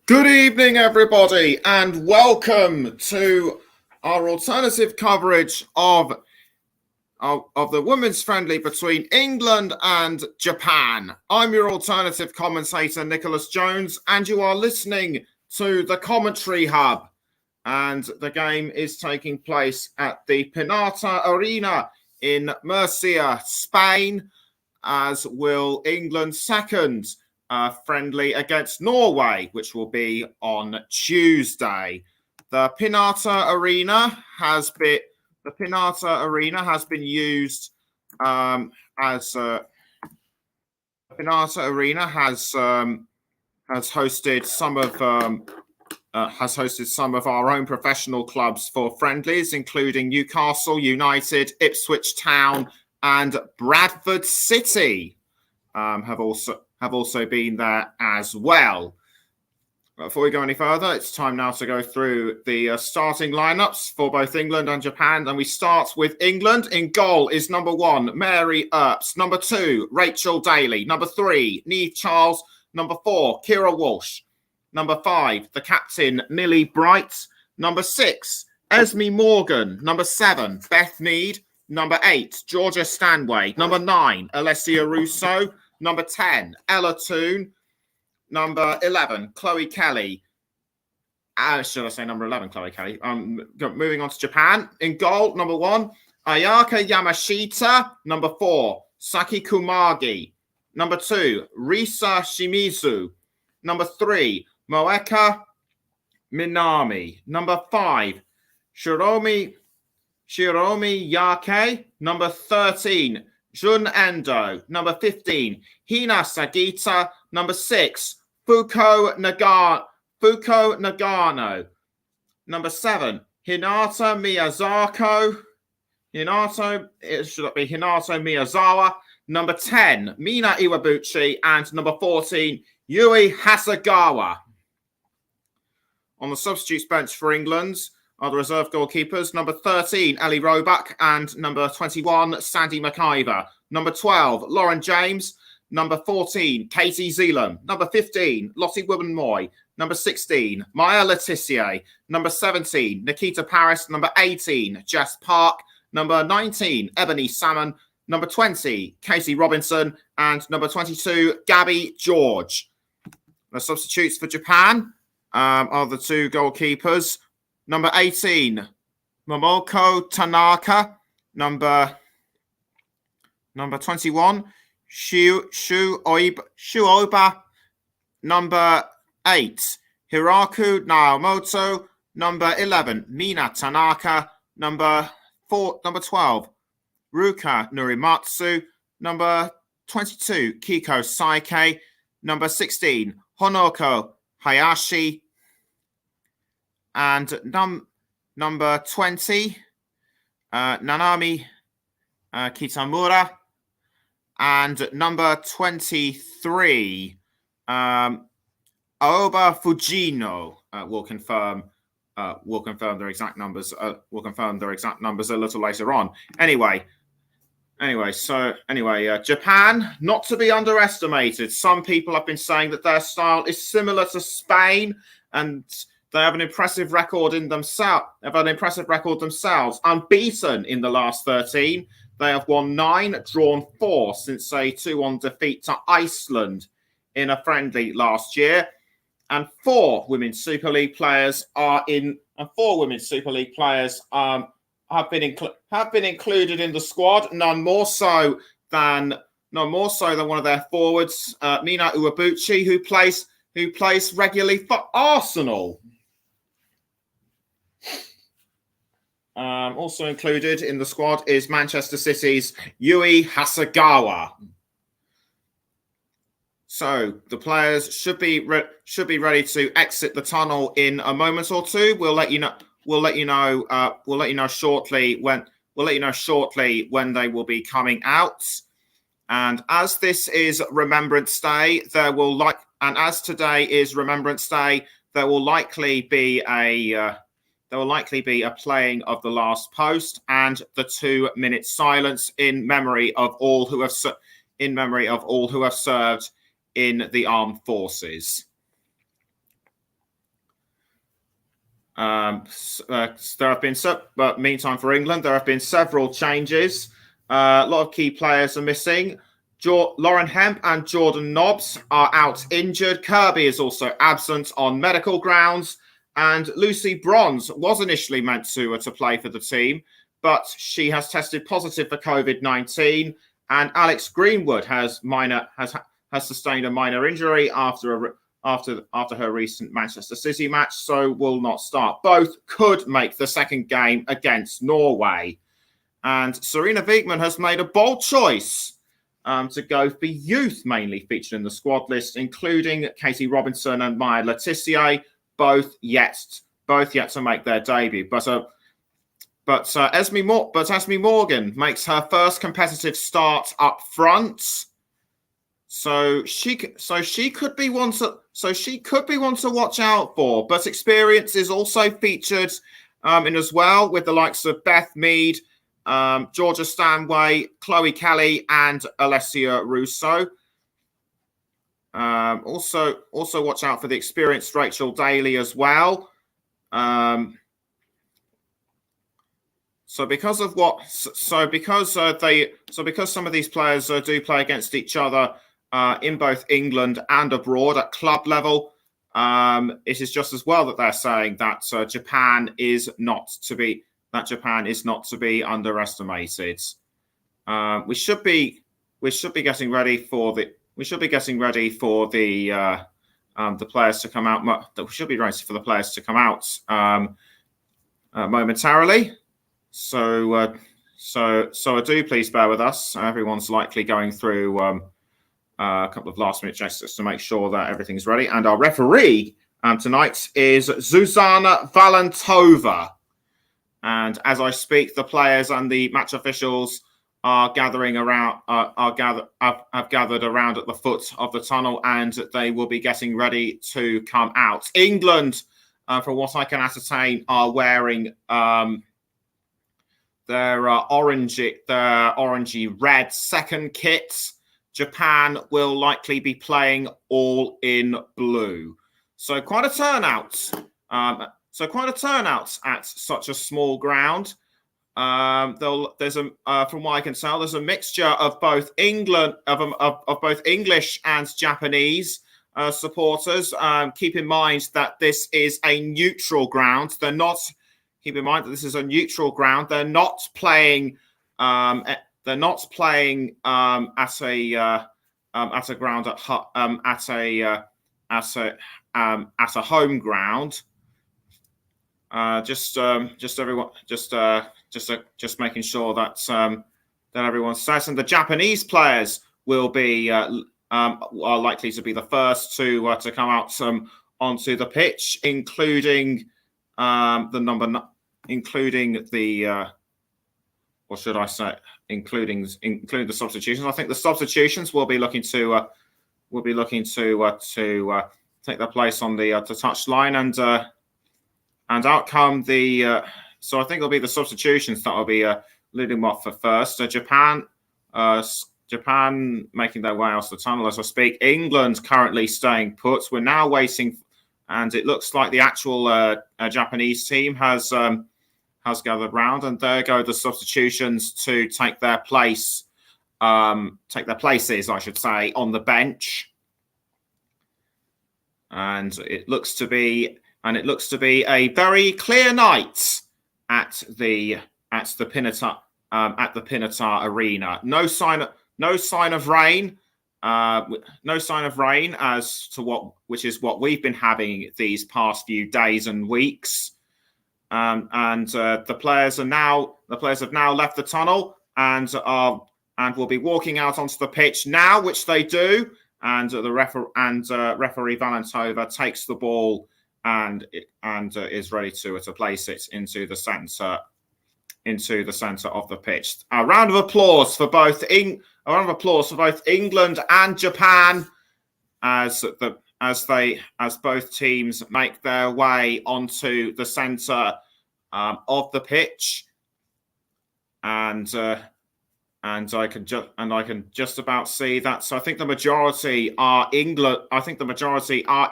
Good evening, everybody, and welcome to our alternative coverage of the women's friendly between England and Japan. I'm your alternative commentator, Nicholas Jones, and you are listening to the Commentary Hub. And the game is taking place at the Pinata Arena in Murcia, Spain, as will England's second friendly against Norway, which will be on Tuesday. The Pinata Arena has been used as Pinata Arena has hosted some of our own professional clubs for friendlies, including Newcastle United, Ipswich Town, and Bradford City have also been there as well. Before we go any further, it's time now to go through the starting lineups for both England and Japan. And we start with England. In goal is number 1, Mary Earps. Number 2, Rachel Daly. Number 3, Niamh Charles. Number 4, Keira Walsh. Number 5, the captain, Millie Bright. Number 6, Esme Morgan. Number 7, Beth Mead. Number 8, Georgia Stanway. Number 9, Alessia Russo. Number 10, Ella Toone. Number 11, Chloe Kelly. Should I say number 11, Chloe Kelly? Moving on to Japan. In goal, number 1, Ayaka Yamashita. Number 4, Saki Kumargi. Number 2, Risa Shimizu. Number 3, Moeka Minami. Number 5, Shiromi Yake. Number 13, Jun Endo. Number 15, Hina Sagita. Number 6, Fuko Nagano. Number 7, Hinata Miyazawa. Number 10, Mina Iwabuchi. And number 14, Yui Hasegawa. On the substitutes bench for England are the reserve goalkeepers. Number 13, Ellie Roebuck, and number 21, Sandy McIver. Number 12, Lauren James. Number 14, Katie Zeeland. Number 15, Lottie Woodman-Moy. Number 16, Maya Letitia. Number 17, Nikita Paris. Number 18, Jess Park. Number 19, Ebony Salmon. Number 20, Casey Robinson. And number 22, Gabby George. The substitutes for Japan are the two goalkeepers. Number 18, Momoko Tanaka. Number 21, Shuoba. Number 8, Hiraku Naomoto. Number 11, Mina Tanaka. Number 12, Ruka Nurimatsu. Number 22, Kiko Saike. Number 16, Honoko Hayashi. And number 20, Nanami Kitamura. And number 23, Aoba Fujino. Will confirm their exact numbers. We'll confirm their exact numbers a little later on. Anyway, Japan, not to be underestimated. Some people have been saying that their style is similar to Spain, and they have an impressive record themselves. Unbeaten in the last 13. They have won 9, drawn 4 since a 2-1 defeat to Iceland in a friendly last year. And 4 Women's Super League players have been included in the squad. None more so than one of their forwards, Mina Iwabuchi, who plays regularly for Arsenal. Also included in the squad is Manchester City's Yui Hasegawa. So the players should be ready to exit the tunnel in a moment or two. We'll let you know shortly when they will be coming out. And as this is Remembrance Day, there will likely be a playing of the last post and the 2-minute silence in memory of all who have served in the armed forces. There have been, but meantime for England, there have been several changes. A lot of key players are missing. Lauren Hemp and Jordan Nobbs are out injured. Kirby is also absent on medical grounds. And Lucy Bronze was initially meant to play for the team, but she has tested positive for COVID-19. And Alex Greenwood has sustained a minor injury after her recent Manchester City match, so will not start. Both could make the second game against Norway. And Sarina Wiegman has made a bold choice to go for youth, mainly featured in the squad list, including Katie Robinson and Maya Letitia, both yet to make their debut. But Esme Morgan makes her first competitive start up front. So she could be one to watch out for. But experience is also featured in as well, with the likes of Beth Mead, Georgia Stanway, Chloe Kelly, and Alessia Russo. Also watch out for the experienced Rachel Daly as well. Because some of these players do play against each other in both England and abroad at club level, it is just as well that they're saying that Japan is not to be underestimated. We should be getting ready for the players to come out. We should be ready for the players to come out momentarily. So do please bear with us. Everyone's likely going through a couple of last-minute checks just to make sure that everything's ready. And our referee tonight is Zuzana Valentova. And as I speak, the players and the match officials are gathering around. Have gathered around at the foot of the tunnel, and they will be getting ready to come out. England, from what I can ascertain, are wearing their orangey red second kit. Japan will likely be playing all in blue. So quite a turnout. At such a small ground. From what I can tell, there's a mixture of both both English and Japanese supporters. Keep in mind that this is a neutral ground. Keep in mind that this is a neutral ground. They're not playing. They're not playing at a ground at a home ground. Just making sure that everyone's set. And the Japanese players will be are likely to be the first to come out onto the pitch, including the substitutions. I think the substitutions will be looking to take their place on the touch line, and out come the. So I think it'll be the substitutions that will be leading off for first. Japan making their way out of the tunnel as I speak. England currently staying put. We're now waiting, and it looks like the actual Japanese team has gathered round, and there go the substitutions to take their places, I should say, on the bench. And it looks to be a very clear night at the Pinatar Arena. No sign of rain. No sign of rain as to what we've been having these past few days and weeks. The players have now left the tunnel and will be walking out onto the pitch now, which they do. And referee Valentova takes the ball and is ready to place it into the center of the pitch. A round of applause for both England and Japan as both teams make their way onto the center of the pitch, and I can just about see that. So I think the majority are England.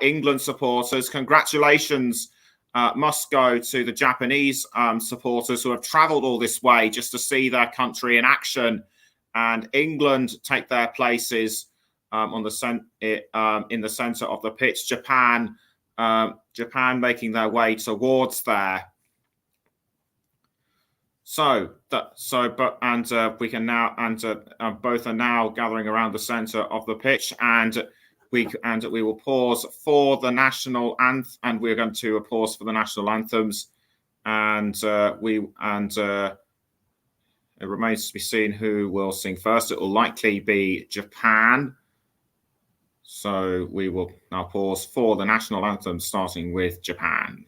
England supporters. Congratulations must go to the Japanese supporters who have travelled all this way just to see their country in action, and England take their places in the centre of the pitch. Japan making their way towards there. We can now both are now gathering around the centre of the pitch, and we will pause for the national anthem, and we're going to pause for the national anthems, and it remains to be seen who will sing first. It will likely be Japan. So we will now pause for the national anthem, starting with Japan.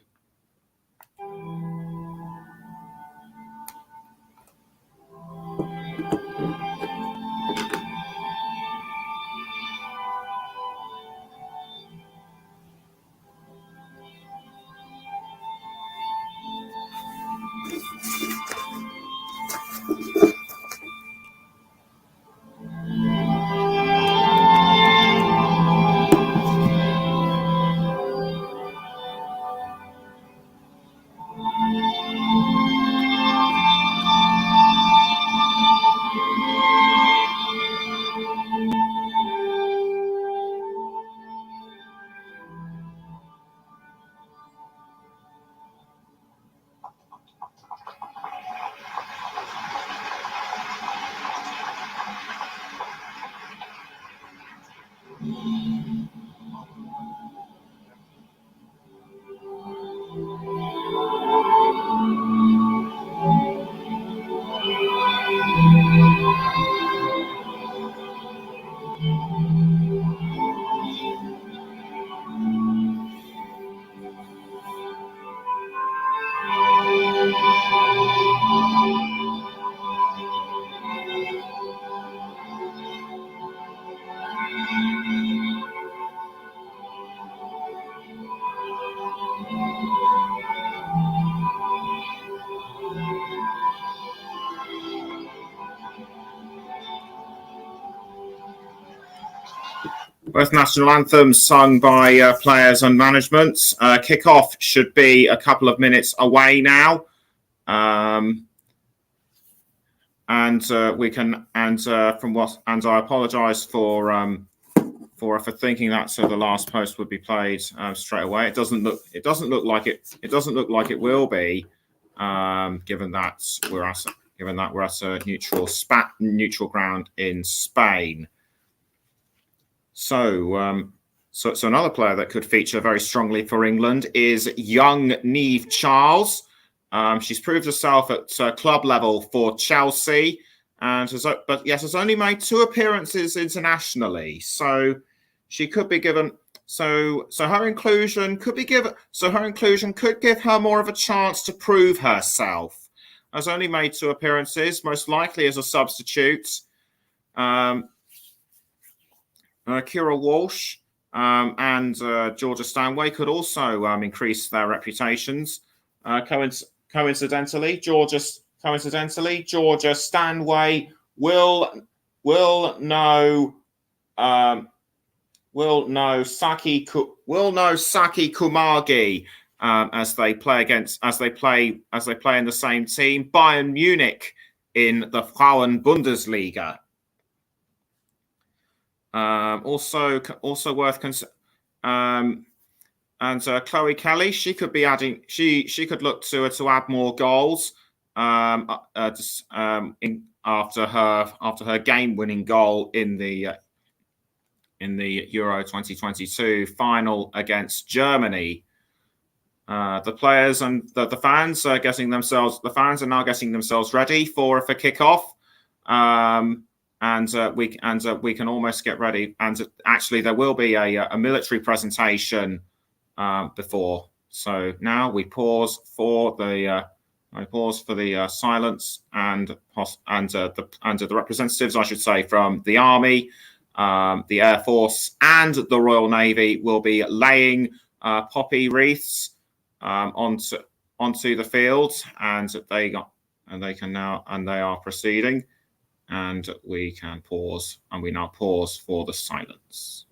Both national anthems sung by players and management. Kickoff should be a couple of minutes away now, I apologise for thinking that the last post would be played straight away. It doesn't look like it will be, given that we're at a neutral ground in Spain. So another player that could feature very strongly for England is young Niamh Charles. She's proved herself at club level for Chelsea, has only made 2 appearances internationally. So she could be given. So her inclusion could give her more of a chance to prove herself. Has only made 2 appearances, most likely as a substitute. Keira Walsh and Georgia Stanway could also increase their reputations. Coincidentally, Georgia Stanway will know Saki Kumagi as they play in the same team, Bayern Munich, in the Frauen Bundesliga. Also worth considering. Chloe Kelly, she could be adding. She could look to add more goals after her game-winning goal in the Euro 2022 final against Germany. The players and the fans are getting themselves. The fans are now getting themselves ready for kickoff. We can almost get ready. And actually, there will be a military presentation before. So now we pause for the silence and the representatives, I should say, from the Army, the Air Force, and the Royal Navy will be laying poppy wreaths onto the field, and they are proceeding. And we can pause, and we now pause for the silence.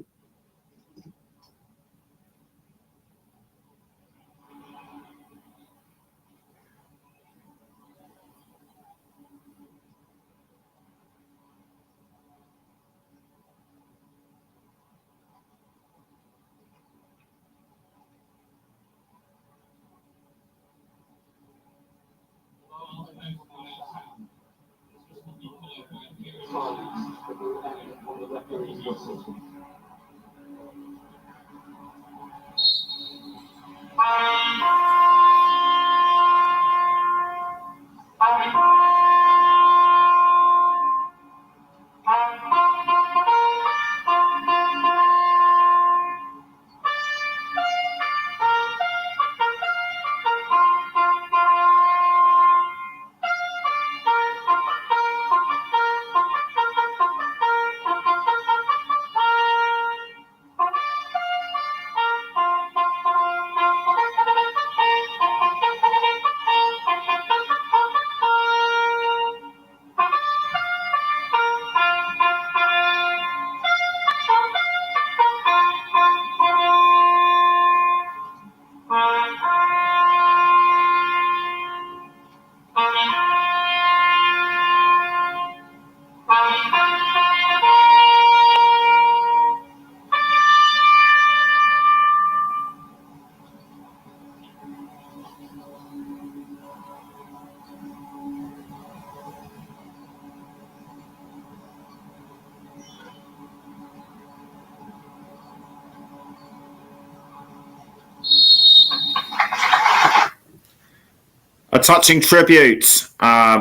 A touching tribute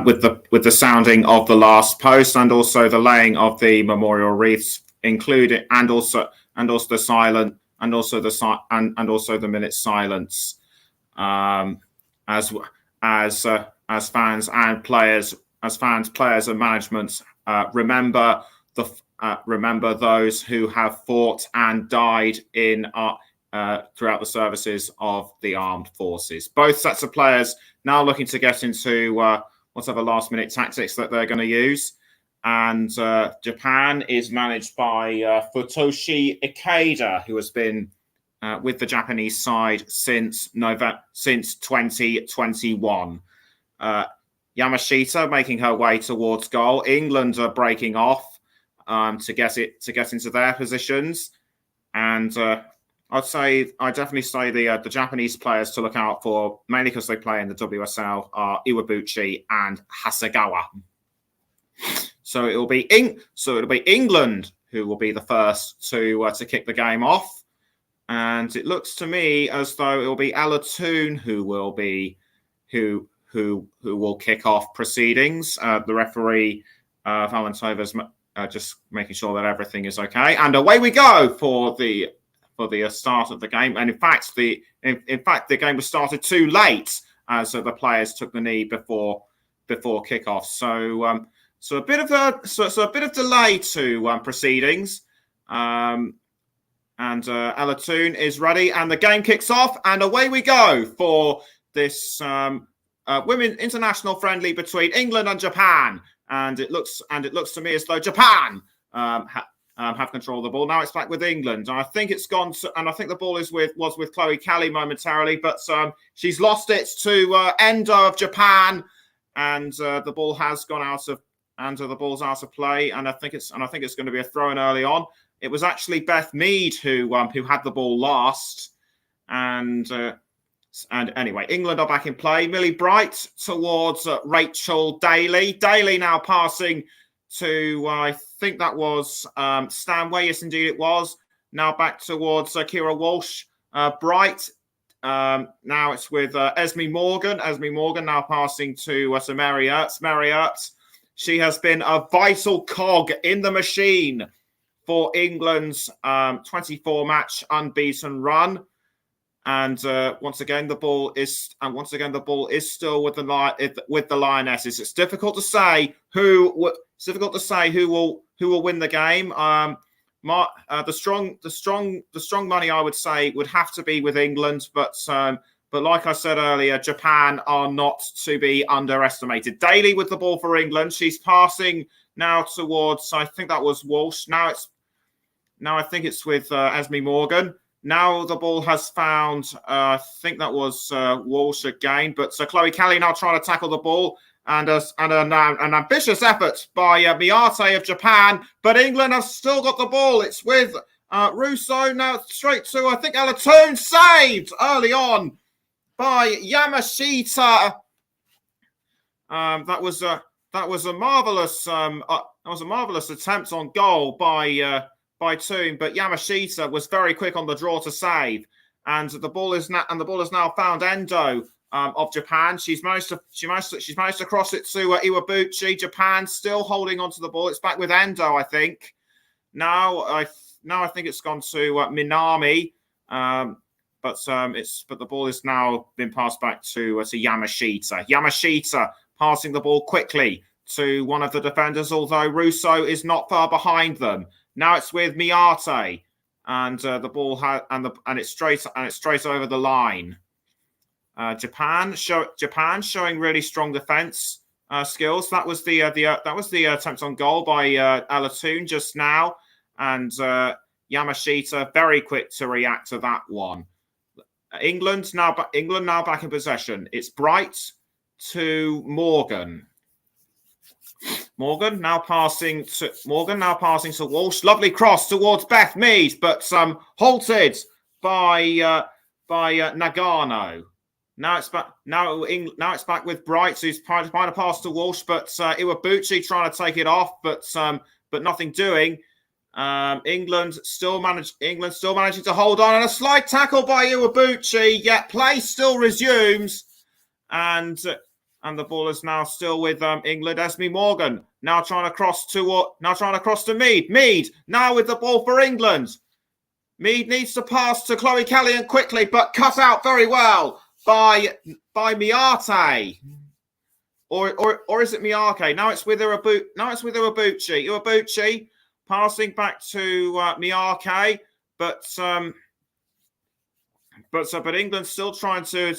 with the sounding of the last post and also the laying of the memorial wreaths, including and also the silent and also the minute silence as fans and players and management remember those who have fought and died in throughout the services of the armed forces. Both sets of players now looking to get into whatever last-minute tactics that they're going to use. And Japan is managed by Futoshi Ikeda, who has been with the Japanese side since 2021. Yamashita making her way towards goal. England are breaking off to get into their positions, and I'd definitely say the Japanese players to look out for, mainly because they play in the WSL, are Iwabuchi and Hasegawa. So it'll be England who will be the first to kick the game off, and it looks to me as though it will be Ella Toon who will kick off proceedings. The referee Valentova's just making sure that everything is okay, and away we go for the start of the game. And in fact, the game was started too late, so the players took the knee before kickoff. So a bit of delay to proceedings. And Ella Toon is ready, and the game kicks off, and away we go for this women international friendly between England and Japan. And it looks to me as though Japan have control of the ball. Now it's back with England. I think it's gone to, and I think the ball was with Chloe Kelly momentarily, but she's lost it to Endo of Japan, and the ball has gone out of the ball's out of play, and I think it's going to be a throw in early on. It was actually Beth Mead who had the ball last, and anyway, England are back in play. Millie Bright towards Rachel Daly. Daly now passing to, I think that was Stanway. Yes, indeed it was. Now back towards Kira Walsh. Bright. Now it's with Esme Morgan. Esme Morgan now passing to Mary Ertz. Mary Ertz. She has been a vital cog in the machine for England's 24-match unbeaten run. And once again, the ball is still with the Lionesses. It's difficult to say who will win the game. The strong money, I would say, would have to be with England, but like I said earlier, Japan are not to be underestimated. Daly with the ball for England. She's passing now towards, I think that was Walsh. Now I think it's with Esme Morgan. Now the ball has found, I think that was Walsh again, but Chloe Kelly now trying to tackle the ball, and an ambitious effort by Miyate of Japan, but England have still got the ball. It's with Russo now straight to, I think, Ella Toon, saved early on by Yamashita. That was a marvelous attempt on goal by Toon, but Yamashita was very quick on the draw to save, and the ball is now found Endo of Japan. She's managed to cross it to Iwabuchi. Japan still holding onto the ball. It's back with Endo, I think. Now I think it's gone to Minami, but the ball has now been passed back to Yamashita. Yamashita passing the ball quickly to one of the defenders, although Russo is not far behind them. Now it's with Miyate, and the ball it's straight over the line. Japan showing really strong defense skills. That was the attempt on goal by Alatoon just now, and Yamashita very quick to react to that one. England now back in possession. It's Bright to Morgan. Morgan now passing to Walsh. Lovely cross towards Beth Mead, but halted by Nagano. Now it's back. Now it's back with Bright, who's trying to pass to Walsh, but Iwabuchi trying to take it off, but nothing doing. England still managing to hold on, and a slight tackle by Iwabuchi. Yet play still resumes, and the ball is now still with England. Esme Morgan now trying to cross to Mead. Mead now with the ball for England. Mead needs to pass to Chloe Callion quickly, but cut out very well by Miyate. Or is it Miyake? Now it's with Iwabuchi. Iwabuchi passing back to Miyake, but England still trying to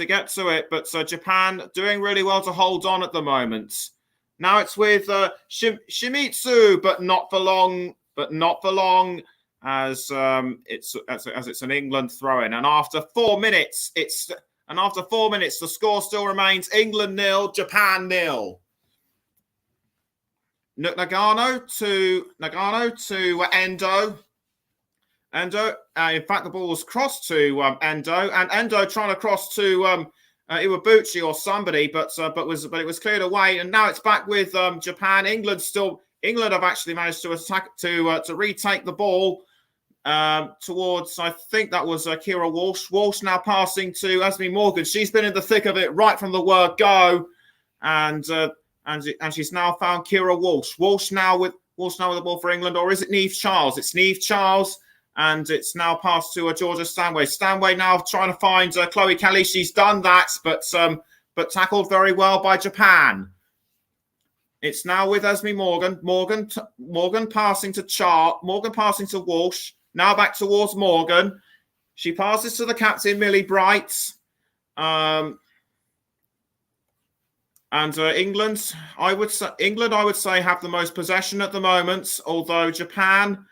get to it. But Japan doing really well to hold on at the moment. Now it's with Shimizu, but not for long. As it's an England throw-in, and after 4 minutes, the score still remains England 0, Japan 0. Nagano to Endo. Endo. In fact, the ball was crossed to Endo, and Endo trying to cross to Iwabuchi or somebody, but it was cleared away, and now it's back with Japan. England have actually managed to attack to retake the ball towards, I think that was Kira Walsh. Walsh now passing to Esme Morgan. She's been in the thick of it right from the word go, and she's now found Kira Walsh. Walsh now with the ball for England, or is it Niamh Charles? It's Niamh Charles, and it's now passed to Georgia Stanway. Stanway now trying to find Chloe Kelly. She's done that, but tackled very well by Japan. It's now with Esme Morgan. Morgan passing to Morgan passing to Walsh. Now back towards Morgan. She passes to the captain, Millie Bright. And England, I would say, have the most possession at the moment. Although Japan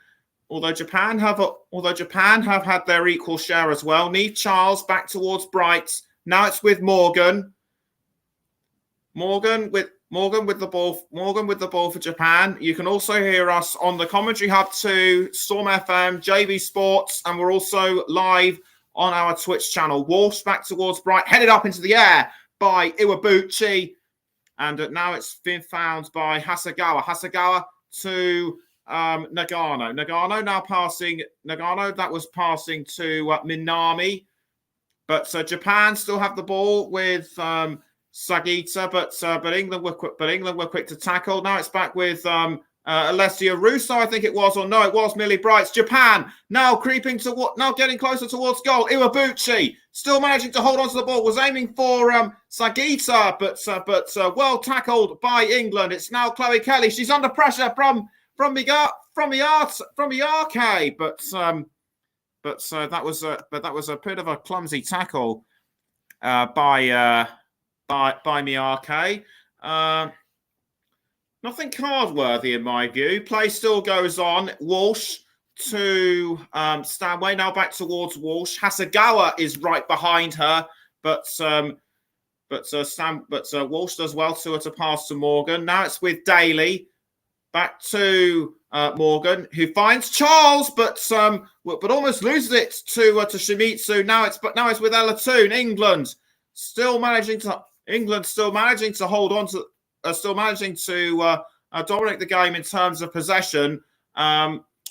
have had their equal share as well. Niamh Charles back towards Bright. Now it's with Morgan. Morgan with the ball for Japan. You can also hear us on the Commentary Hub 2, Storm FM, JV Sports, and we're also live on our Twitch channel. Walsh back towards Bright, headed up into the air by Iwabuchi, and now it's been found by Hasegawa. Hasegawa to Nagano. Nagano now passing. Nagano, that was passing to Minami, but Japan still have the ball with Sagita, but England were quick to tackle. Now it's back with Alessia Russo, I think it was, or no, it was Millie Bright. Japan now getting closer towards goal. Iwabuchi still managing to hold on to the ball, was aiming for Sagita, but well tackled by England. It's now Chloe Kelly. She's under pressure from Miyake, but that was a bit of a clumsy tackle by Miyake. Nothing card-worthy in my view. Play still goes on. Walsh to Stanway. Now back towards Walsh. Hasegawa is right behind her, but Walsh does well to pass to Morgan. Now it's with Daly. Back to Morgan, who finds Charles, but almost loses it to Shimizu. Now it's with Alatoon. England still managing to hold on to, still managing to dominate the game in terms of possession.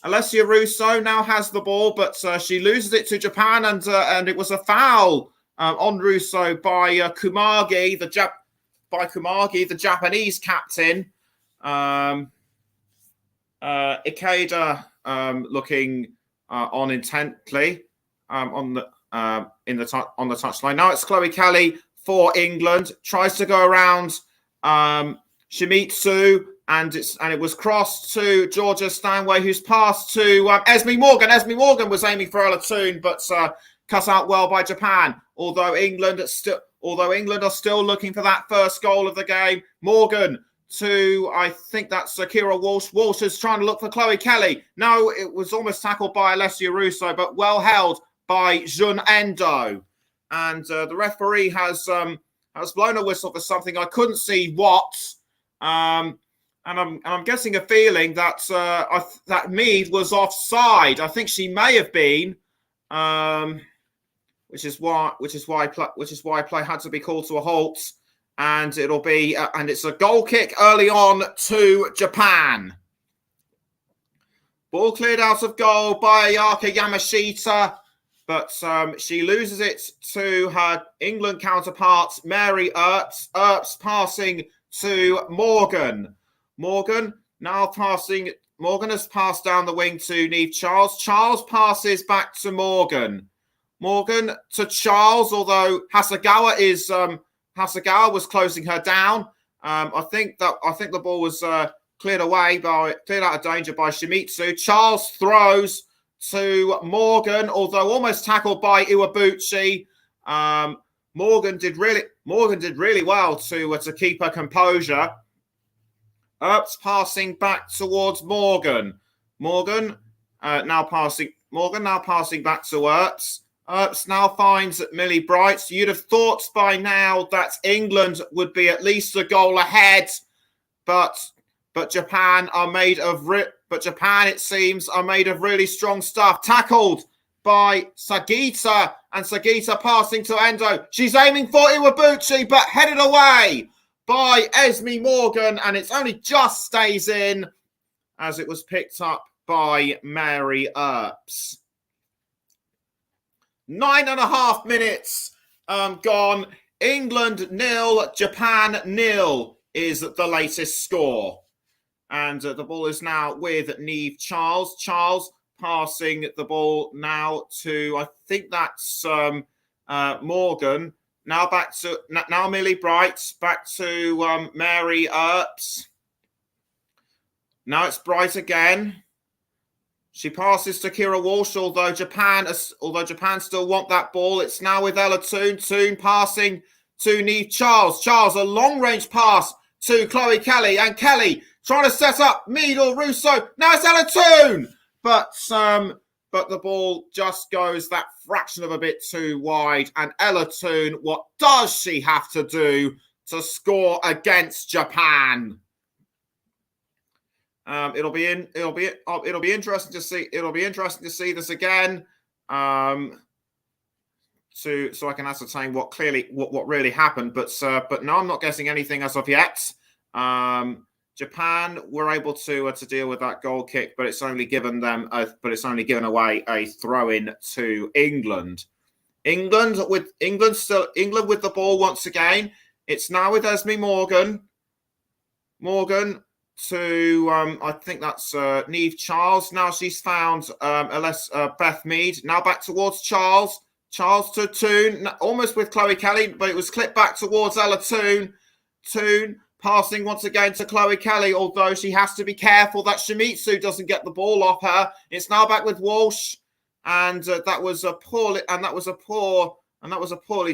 Alessia Russo now has the ball, but she loses it to Japan, and it was a foul on Russo by Kumagi, the Japanese captain. Ikeda looking on intently on the touchline. Now it's Chloe Kelly for England. Tries to go around Shimizu, and it was crossed to Georgia Stanway, who's passed to Esme Morgan. Esme Morgan was aiming for Ella Toon, but cut out well by Japan. Although England are still looking for that first goal of the game. Morgan to, I think that's Kira Walsh. Walsh is trying to look for Chloe Kelly. No, it was almost tackled by Alessia Russo, but well held by Jun Endo. And the referee has blown a whistle for something. I couldn't see what. And I'm getting a feeling that that Mead was offside. I think she may have been, which is why play had to be called to a halt. And it'll be and it's a goal kick early on to Japan. Ball cleared out of goal by Ayaka Yamashita, but she loses it to her England counterpart Mary Earps. Earps passing to Morgan. Morgan has passed down the wing to Niamh Charles. Charles passes back to Morgan. Morgan to Charles, although Hasegawa was closing her down. I think the ball was cleared out of danger by Shimizu. Charles throws to Morgan, although almost tackled by Iwabuchi. Morgan did really well to keep her composure. Earps passing back towards Morgan. Morgan now passing back to Earps. Earps now finds Millie Bright. You'd have thought by now that England would be at least a goal ahead, but Japan it seems are made of really strong stuff. Tackled by Sagita, and Sagita passing to Endo. She's aiming for Iwabuchi, but headed away by Esme Morgan, and it's only just stays in as it was picked up by Mary Earps. 9.5 minutes gone. England 0, Japan 0 is the latest score. And the ball is now with Niamh Charles. Charles passing the ball now to, I think that's Morgan. Now Millie Bright, back to Mary Earps. Now it's Bright again. She passes to Kira Walsh, although Japan still want that ball. It's now with Ella Toon. Toon passing to Niamh Charles. Charles, a long-range pass to Chloe Kelly. And Kelly trying to set up Mead or Russo. Now it's Ella Toon. But the ball just goes that fraction of a bit too wide. And Ella Toon, what does she have to do to score against Japan? It'll be interesting to see. It'll be interesting to see this again, so I can ascertain what really happened. But no, I'm not guessing anything as of yet. Japan were able to deal with that goal kick, but it's only given away a throw in to England. England with the ball once again. It's now with Esme Morgan. Morgan to I think that's Niamh Charles. Now she's found Beth Mead. Now back towards Charles. Charles to Toon, almost with Chloe Kelly, but it was clipped back towards Ella Toon. Toon passing once again to Chloe Kelly, although she has to be careful that Shimizu doesn't get the ball off her. It's now back with Walsh, and that was a poorly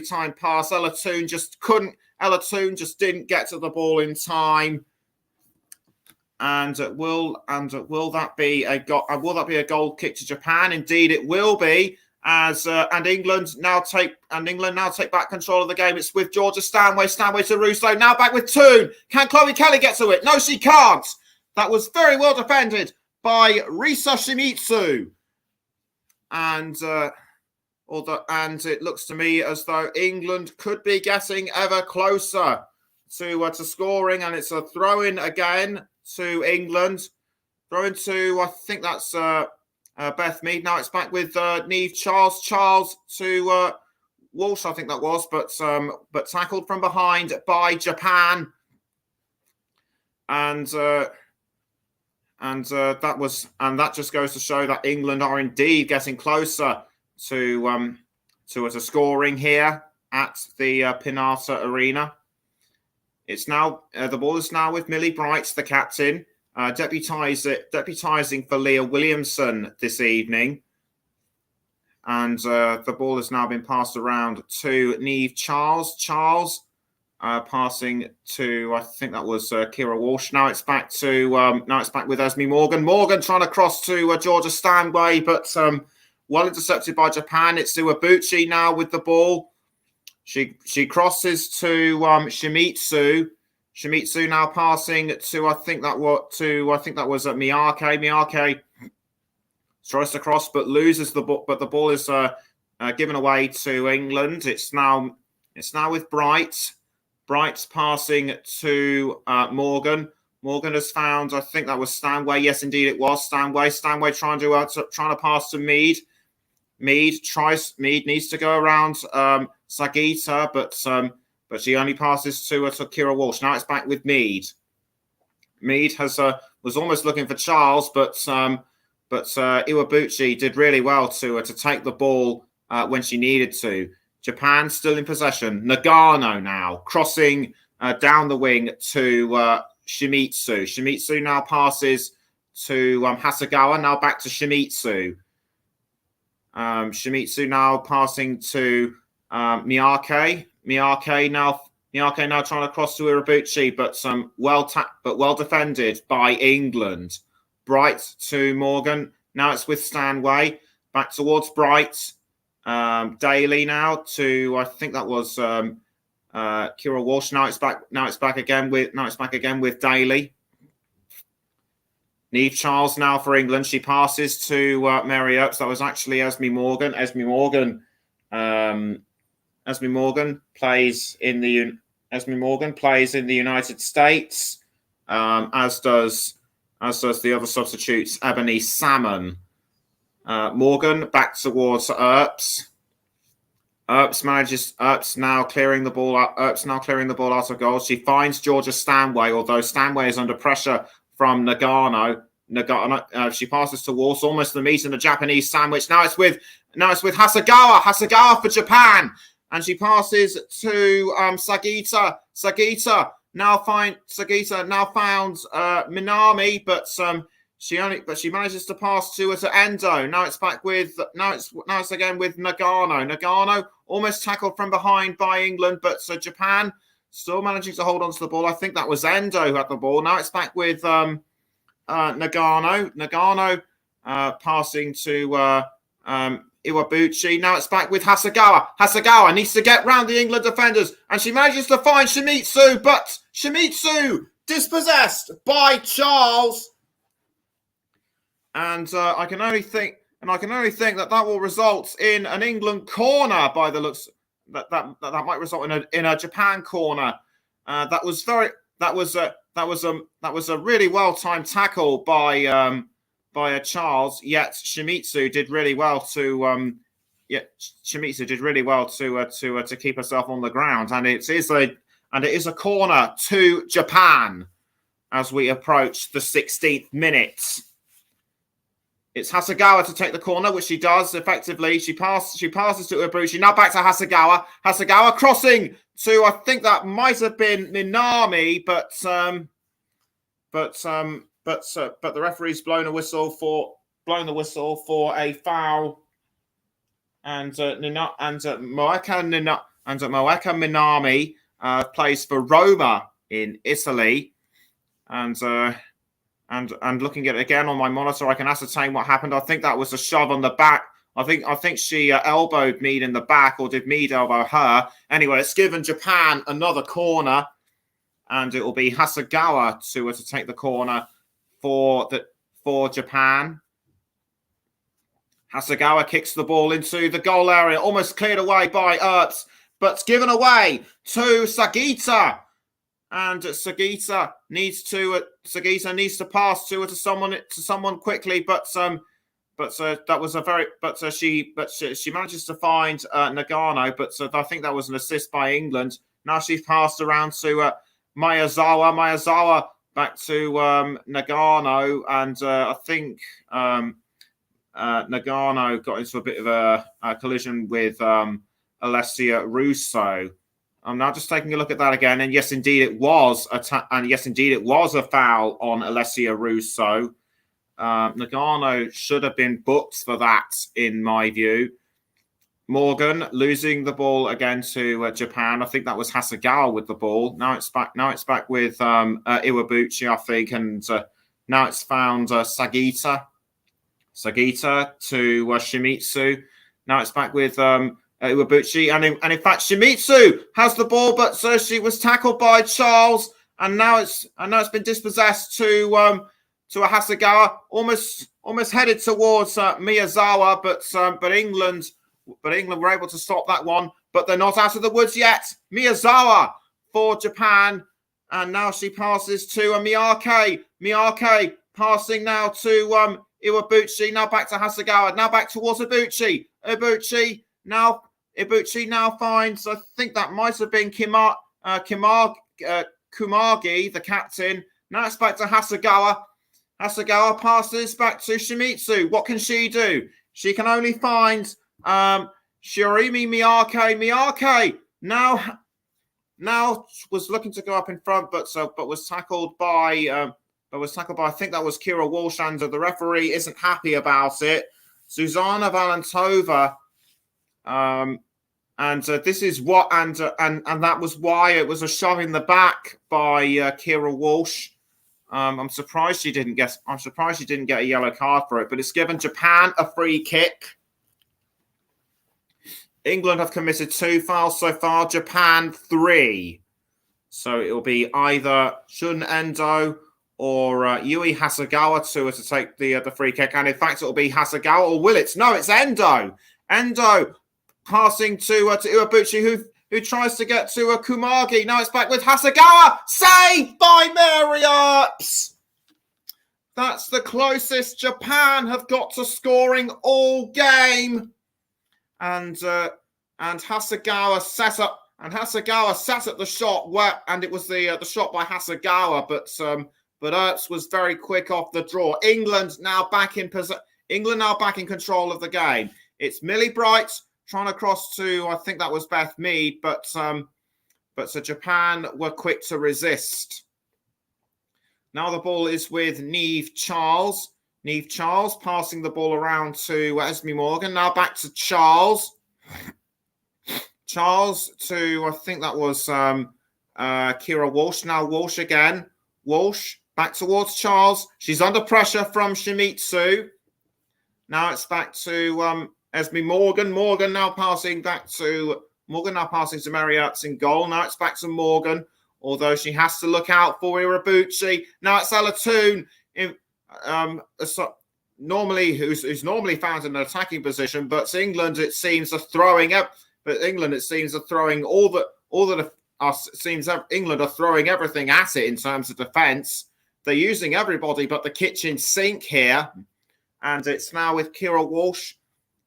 timed pass. Ella Toon just didn't get to the ball in time. And will that be a goal kick to Japan? Indeed, it will be. And England now take back control of the game. It's with Georgia Stanway to Russo. Now back with Toon. Can Chloe Kelly get to it? No, she can't. That was very well defended by Risa Shimizu. And it looks to me as though England could be getting ever closer to scoring. And it's a throw in again to England. Throw into, I think that's Beth Mead. Now it's back with Niamh Charles. Charles to Walsh, I think that was, but tackled from behind by Japan. And that just goes to show that England are indeed getting closer to scoring here at the Pinata Arena. It's now the ball is now with Millie Bright, the captain, deputising for Leah Williamson this evening, and the ball has now been passed around to Niamh Charles. Charles passing to, I think that was Keira Walsh. Now it's back with Esme Morgan. Morgan trying to cross to Georgia Stanway, but well intercepted by Japan. It's Iwabuchi now with the ball. She crosses to Shimizu. Shimizu now passing to I think that was Miyake. Miyake tries to cross but loses the ball. But the ball is given away to England. It's now with Bright. Bright's passing to Morgan. Morgan has found, I think that was Stanway. Yes, indeed it was Stanway. Stanway trying to pass to Mead. Mead needs to go around Sagita, but she only passes to Keira Walsh. Now it's back with Mead. Mead was almost looking for Charles, but Iwabuchi did really well to take the ball when she needed to. Japan still in possession. Nagano now crossing down the wing to Shimizu. Shimizu now passes to Hasegawa. Now back to Shimizu. Shimizu now passing to Miyake. Miyake now trying to cross to Iwabuchi, but well defended by England. Bright to Morgan. Now it's with Stanway. Back towards Bright. Daly now to, I think that was Keira Walsh. Now it's back again with Daly. Niamh Charles now for England. She passes to Mary Earps. That was actually Esme Morgan. Esme Morgan plays in the United States, as does the other substitutes, Ebony Salmon. Morgan back towards Earps. Earps now clearing the ball out of goal. She finds Georgia Stanway, although Stanway is under pressure from Nagano. She passes to Walsh, almost the meat in the Japanese sandwich. Now it's with Hasegawa. Hasegawa for Japan, and she passes to Sagita. Sagita now found Minami, but she manages to pass to Endo. Now it's again with Nagano. Nagano almost tackled from behind by England, but Japan still managing to hold on to the ball. I think that was Endo who had the ball. Now it's back with Nagano. Nagano passing to Iwabuchi. Now it's back with Hasegawa. Hasegawa needs to get round the England defenders, and she manages to find Shimizu, but Shimizu dispossessed by Charles. And I can only think that will result in an England corner by the looks. That might result in a Japan corner. That was a really well timed tackle by Charles. Yet Shimizu did really well to keep herself on the ground, and it is a corner to Japan as we approach the 16th minute. It's Hasegawa to take the corner, which she does effectively. She passes to Iwabuchi. Now back to Hasegawa. Hasegawa crossing to, I think that might have been Minami, but the referee's blown the whistle for a foul, and Moeka Minami plays for Roma in Italy, and looking at it again on my monitor, I can ascertain what happened. I think that was a shove on the back. I think she elbowed Mead in the back, or did Mead elbow her? Anyway, it's given Japan another corner, and it will be Hasegawa to take the corner for Japan. Hasegawa kicks the ball into the goal area, almost cleared away by Earps, but given away to Sagita. and Sagita needs to pass to someone quickly, but that was a very she manages to find Nagano, but I think that was an assist by England. Now she's passed around to Miyazawa. Miyazawa back to Nagano, and I think Nagano got into a bit of a collision with Alessia Russo. I'm now just taking a look at that again, and yes, indeed, it was a foul on Alessia Russo. Nagano should have been booked for that, in my view. Morgan losing the ball again to Japan. I think that was Hasegawa with the ball. Now it's back with Iwabuchi, I think, and now it's found Sagita to Shimizu. Now it's back with Iwabuchi, and in fact Shimizu has the ball, but she was tackled by Charles, and now it's been dispossessed to a Hasegawa, almost headed towards Miyazawa, but England were able to stop that one, but they're not out of the woods yet. Miyazawa for Japan, and now she passes to Miyake. Miyake passing now to Iwabuchi, now back to Hasegawa, now back towards Ibuchi. Ibuchi now finds, I think that might have been Kumagi, the captain. Now it's back to Hasegawa. Hasegawa passes back to Shimizu. What can she do? She can only find Shirimi Miyake. Miyake now was looking to go up in front, but was tackled by I think that was Kira Walsh, and the referee isn't happy about it. Zuzana Valentova, and this is what, and that was why it was a shove in the back by Kira Walsh. I'm surprised she didn't get a yellow card for it, but it's given Japan a free kick. England have committed 2 fouls so far, Japan 3. So it'll be either Shun Endo or Yui Hasegawa to take the free kick. And in fact, it'll be Hasegawa, or will it? No, it's Endo. Endo passing to Iwabuchi, who tries to get to Kumagi. Now it's back with Hasegawa. Saved by Mary Earps. That's the closest Japan have got to scoring all game. And Hasegawa set up. And Hasegawa sat at the shot, and it was the shot by Hasegawa, but Earps was very quick off the draw. England now back in control of the game. It's Millie Bright trying to cross to, I think that was Beth Mead, but so Japan were quick to resist. Now the ball is with Niamh Charles. Niamh Charles passing the ball around to Esme Morgan. Now back to Charles. Charles to, I think that was Kira Walsh. Now Walsh again. Walsh back towards Charles. She's under pressure from Shimizu. Now it's back to Esme Morgan. Morgan now passing to Mary Earps in goal. Now it's back to Morgan, although she has to look out for Iwabuchi. Now it's Ella Toon, who's normally found in an attacking position, but England it seems are throwing up. But England it seems are throwing England are throwing everything at it in terms of defence. They're using everybody but the kitchen sink here, and it's now with Kira Walsh,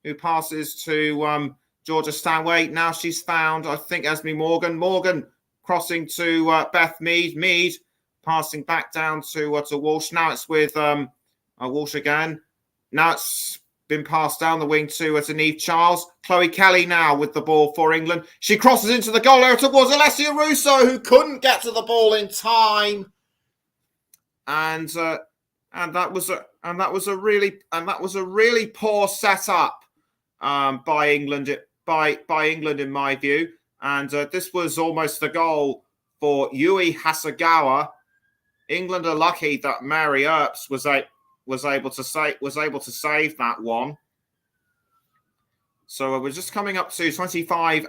who passes to Georgia Stanway. Now she's found, I think, Esme Morgan. Morgan crossing to Beth Mead. Mead passing back down to Walsh. Now it's with Walsh again. Now it's been passed down the wing to Niamh Charles. Chloe Kelly now with the ball for England. She crosses into the goal area towards Alessia Russo, who couldn't get to the ball in time. And that was a really poor setup by England in my view. And this was almost the goal for Yui Hasegawa. England are lucky that Mary Earps was able to save that one. So we're just coming up to 21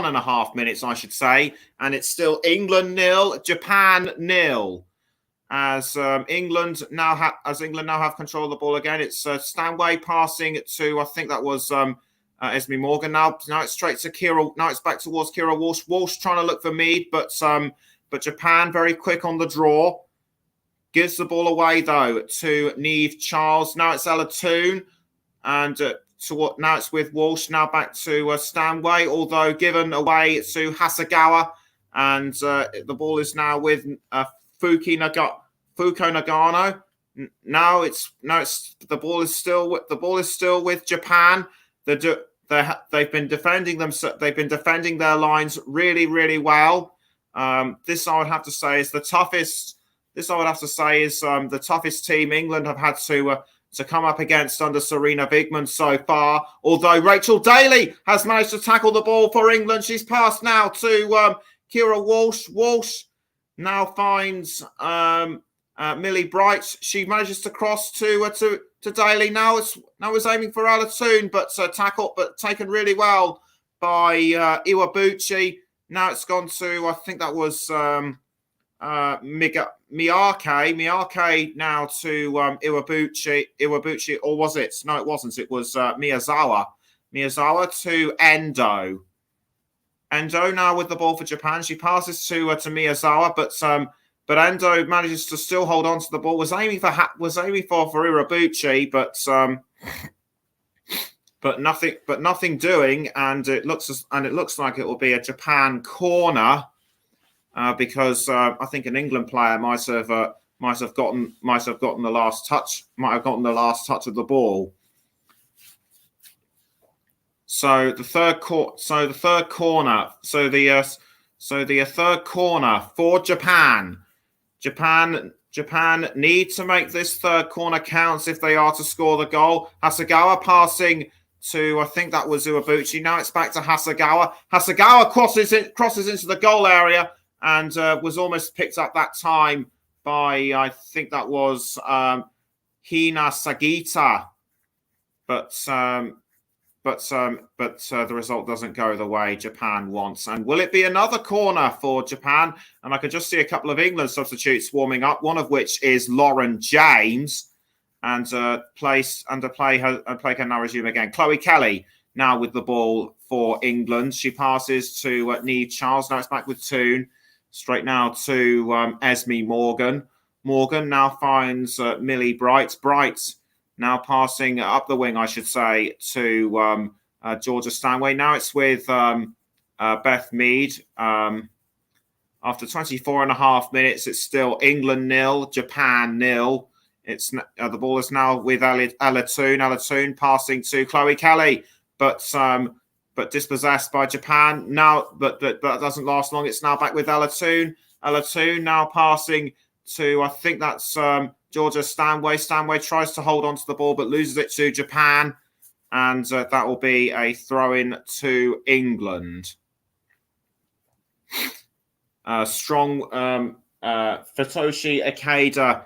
and a half minutes, I should say, and it's still England 0, Japan 0. As England now have control of the ball again. It's Stanway passing to, I think that was Esme Morgan. Now it's straight to Kira. Now it's back towards Keira Walsh. Walsh trying to look for Mead, but Japan very quick on the draw. Gives the ball away though to Niamh Charles. Now it's Ella Toone, and now it's with Walsh. Now back to Stanway, although given away to Hasegawa, and the ball is now with Fuko Nagano. Now it's the ball is still with Japan. They've been defending them. They've been defending their lines really, really well. This I would have to say is the toughest. This I would have to say is the toughest team England have had to come up against under Sarina Wiegman so far. Although Rachel Daly has managed to tackle the ball for England, she's passed now to Keira Walsh. Walsh now finds Millie Bright. She manages to cross to Daly. Now is aiming for Ella Toone, but taken really well by Iwabuchi. Now it's gone to, I think that was Miyake. Miyake now to Iwabuchi, or was it? No, it wasn't. It was Miyazawa. Miyazawa to Endo. Endo now with the ball for Japan. She passes to Miyazawa, but Endo manages to still hold on to the ball. Was aiming for Iwabuchi, but nothing doing, and it looks like it will be a Japan corner because I think an England player might have gotten the last touch of the ball. So the third corner for Japan. Japan need to make this third corner count if they are to score the goal. Hasegawa passing to, I think that was Iwabuchi. Now it's back to Hasegawa. Hasegawa crosses into the goal area and was almost picked up that time by, I think that was Hina Sagita. But the result doesn't go the way Japan wants. And will it be another corner for Japan? And I can just see a couple of England substitutes warming up, one of which is Lauren James. And play can now resume again. Chloe Kelly now with the ball for England. She passes to Niamh Charles. Now it's back with Toone. Straight now to Esme Morgan. Morgan now finds Millie Bright. Bright now passing up the wing, I should say, to Georgia Stanway. Now it's with Beth Mead. After 24 and a half minutes, it's still England 0, Japan 0. It's the ball is now with Ella Toone. Ella Toone passing to Chloe Kelly, but dispossessed by Japan. Now, but that doesn't last long. It's now back with Ella Toone. Ella Toone now passing to, I think that's Georgia Stanway. Stanway tries to hold on to the ball, but loses it to Japan. And that will be a throw-in to England. Strong Futoshi Ikeda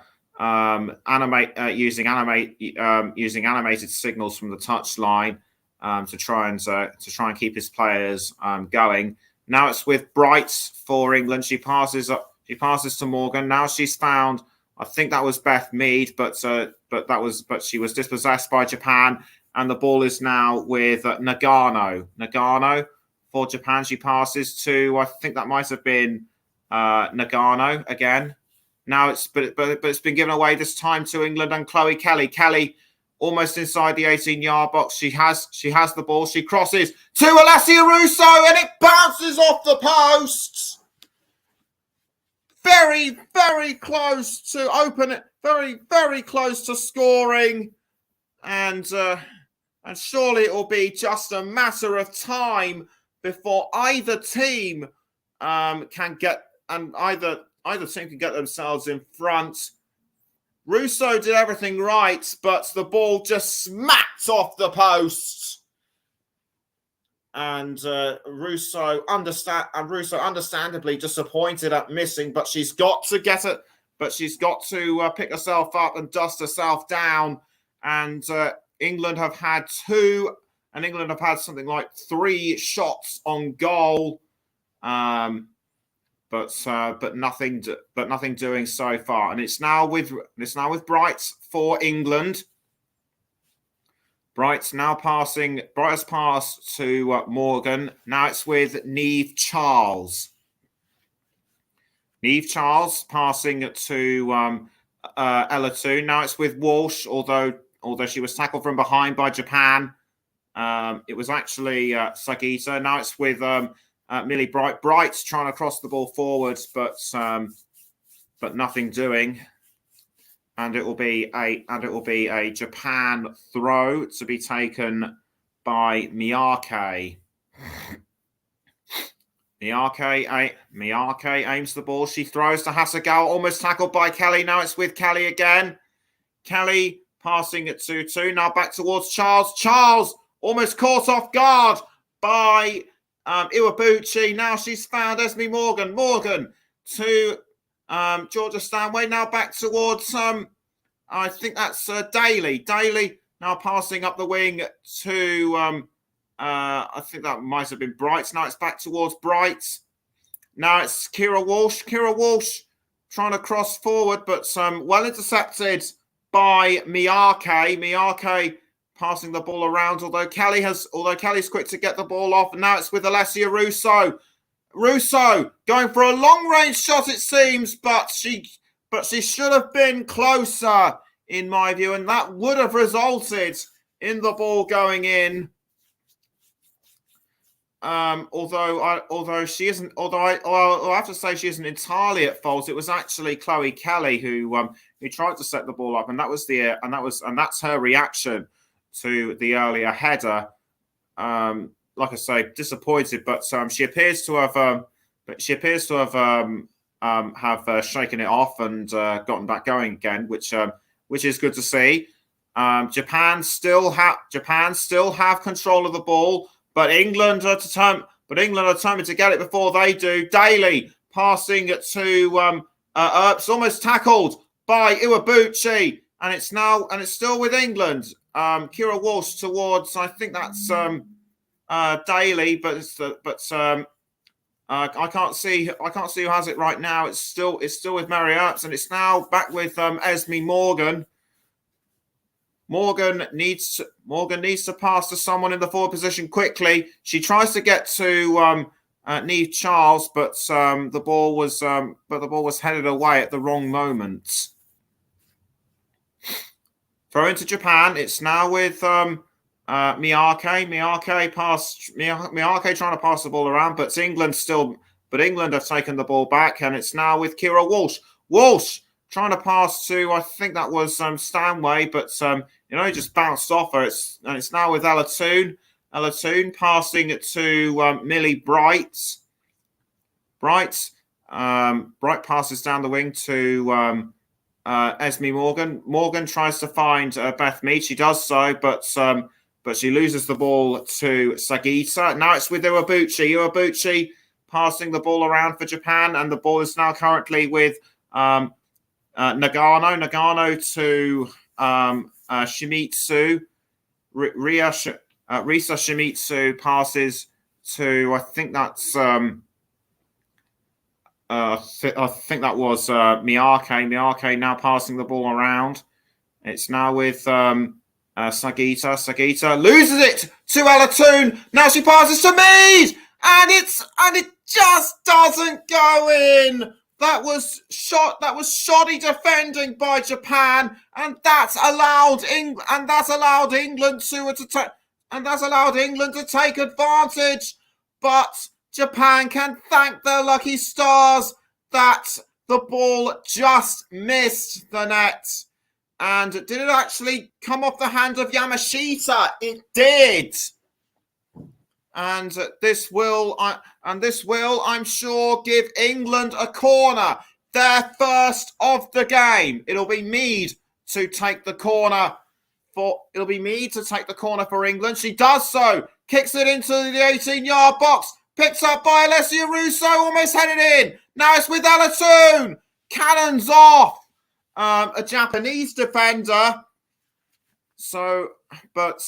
using animated signals from the touchline to try and keep his players going. Now it's with Bright for England. She passes to Morgan. Now she's found, I think that was Beth Mead, but she was dispossessed by Japan, and the ball is now with Nagano. Nagano for Japan. She passes to, I think that might have been Nagano again. Now it's been given away this time to England and Chloe Kelly. Kelly almost inside the 18-yard box. She has the ball. She crosses to Alessia Russo, and it bounces off the post. Very, very close to open it. Very, very close to scoring, and surely it will be just a matter of time before either team can get themselves in front. Russo did everything right, but the ball just smacked off the post. And Russo understandably disappointed at missing, but she's got to get it. But she's got to pick herself up and dust herself down. And England have had something like 3 shots on goal. But nothing doing so far, and it's now with Bright for England. Bright's now passing. Bright has passed to Morgan. Now it's with Niamh Charles. Niamh Charles passing to Ella Toon. Now it's with Walsh, although she was tackled from behind by Japan. It was actually Sagita. Now it's with Millie Bright. Bright's trying to cross the ball forwards, but nothing doing. And it will be a Japan throw to be taken by Miyake. Miyake aims the ball. She throws to Hasegawa, almost tackled by Kelly. Now it's with Kelly again. Kelly passing it to Toon. Now back towards Charles. Charles almost caught off guard by Iwabuchi. Now she's found Esme Morgan. Morgan to Georgia Stanway. Now back towards I think that's Daly. Daly now passing up the wing to I think that might have been Bright. Now it's back towards Bright. Now it's Kira Walsh. Kira Walsh trying to cross forward, but well intercepted by Miyake. Miyake passing the ball around, although Kelly's quick to get the ball off. And now it's with Alessia Russo. Russo going for a long-range shot, it seems, but she should have been closer, in my view, and that would have resulted in the ball going in. Although I have to say she isn't entirely at fault. It was actually Chloe Kelly who tried to set the ball up, and that's her reaction to the earlier header. Like I say, disappointed, but she appears to have shaken it off and gotten back going again, which is good to see. Japan still have control of the ball. But England are determined to get it before they do. Daly passing to Earps, almost tackled by Iwabuchi, and it's still with England. Kira Walsh towards, I think that's Daly, but I can't see who has it right now. It's still with Mary Earps, and it's now back with Esme Morgan. Morgan needs to pass to someone in the forward position quickly. She tries to get to Niamh Charles, but the ball was headed away at the wrong moment. Throw into Japan. It's now with Miyake. Miyake trying to pass the ball around, but England have taken the ball back, and it's now with Kira Walsh. Walsh trying to pass to, I think that was Stanway, but he just bounced off her. It's now with Ella Toon. Ella Toon passing it to Millie Bright. Bright passes down the wing to Esme Morgan. Morgan tries to find Beth Mead. She does so, but she loses the ball to Sagita. Now it's with Iwabuchi. Iwabuchi passing the ball around for Japan, and the ball is now currently with Nagano. Nagano to Shimizu. Risa Shimizu passes to, I think that's I think that was Miyake. Miyake now passing the ball around. It's now with Sagita. Sagita loses it to Ella Toon. Now she passes to Mead, and it just doesn't go in. That was shoddy defending by Japan, and that's allowed England to take advantage. But Japan can thank their lucky stars that the ball just missed the net. And did it actually come off the hand of Yamashita? It did. And this will, I'm sure, give England a corner. Their first of the game. It'll be Mead to take the corner for England. She does so. Kicks it into the 18-yard box. Picked up by Alessia Russo. Almost headed in. Now it's with Ella Toon. Cannons off. A Japanese defender. So, but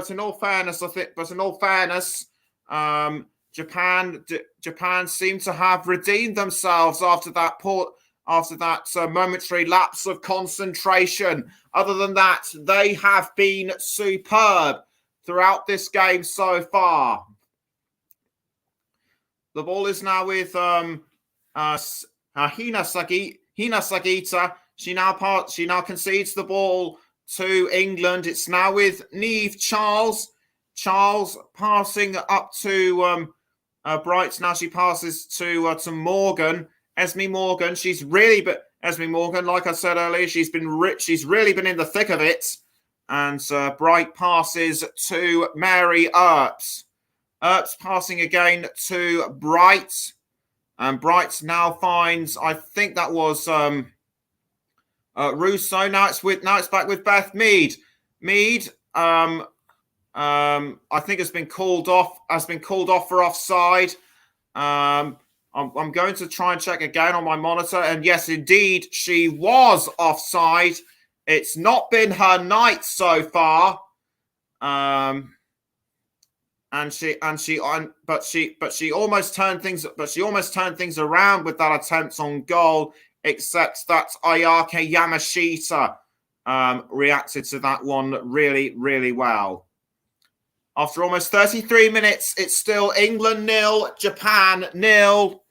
in all fairness, Japan seem to have redeemed themselves after that poor momentary lapse of concentration. Other than that, they have been superb throughout this game so far. The ball is now with Hina Sagita. She now concedes the ball to England. It's now with Niamh Charles. Charles passing up to Bright. Now she passes to Morgan. Esme Morgan. Esme Morgan, like I said earlier, she's really been in the thick of it. And Bright passes to Mary Earps. Earps passing again to Bright. And Bright now finds, I think that was Russo. Now it's back with Beth Mead. Mead, I think has been called off for offside. I'm going to try and check again on my monitor, and yes, indeed, she was offside. It's not been her night so far. But she almost turned things around with that attempt on goal, except that Ayaka Yamashita reacted to that one really, really well. After almost 33 minutes, it's still England 0, Japan 0.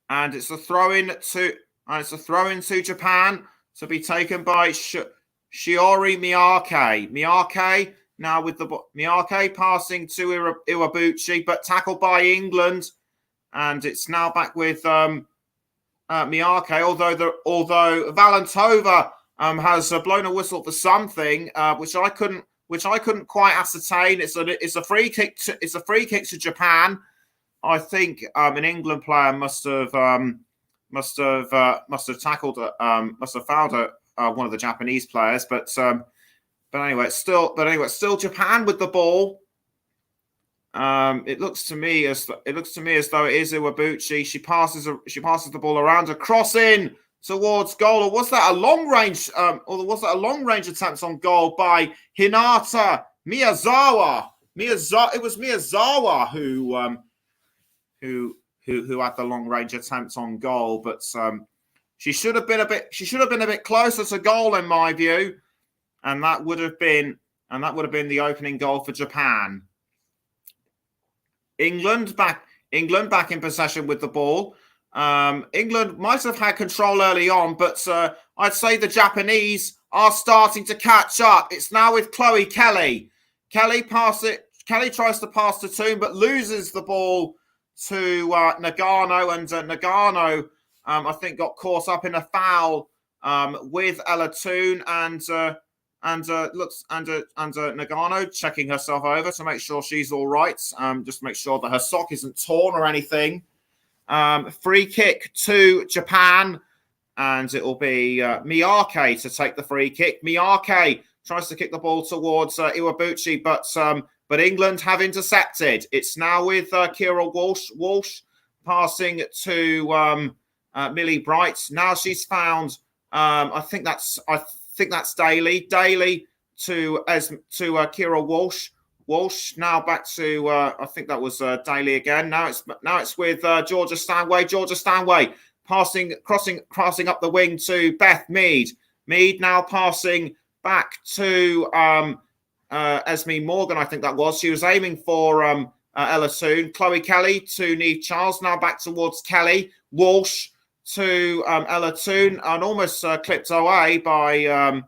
And it's a throw-in to Japan to be taken by Shiori Miyake. Miyake now with the Miyake passing to Iwabuchi, but tackled by England. And it's now back with Miyake, although Valentova has blown a whistle for something, which I couldn't quite ascertain. It's a free kick to Japan. I think an England player must have fouled one of the Japanese players. But anyway, it's still Japan with the ball. It looks to me as though it is Iwabuchi. She passes the ball around, a cross in towards goal, or was that a long range? Attempt on goal by Hinata Miyazawa? It was Miyazawa who had the long range attempt on goal, but she should have been a bit closer to goal in my view, and that would have been the opening goal for Japan. England back in possession with the ball. England might have had control early on, but I'd say the Japanese are starting to catch up. It's now with Chloe Kelly. Kelly tries to pass to Toon, but loses the ball to Nagano, and Nagano, I think, got caught up in a foul with Ella Toon, and Nagano checking herself over to make sure she's all right, just to make sure that her sock isn't torn or anything. Free kick to Japan, and it will be Miyake to take the free kick. Miyake tries to kick the ball towards Iwabuchi, but England have intercepted. It's now with Kira Walsh. Walsh passing to Millie Bright. Now she's found. I think that's Daly. Daly to Kira Walsh. Walsh now back to I think that was Daly again. Now it's with Georgia Stanway. Georgia Stanway crossing up the wing to Beth Mead. Mead now passing back to Esme Morgan. I think that was. She was aiming for Ella Toon. Chloe Kelly to Niamh Charles. Now back towards Kelly. Walsh to Ella Toon, and almost clipped away by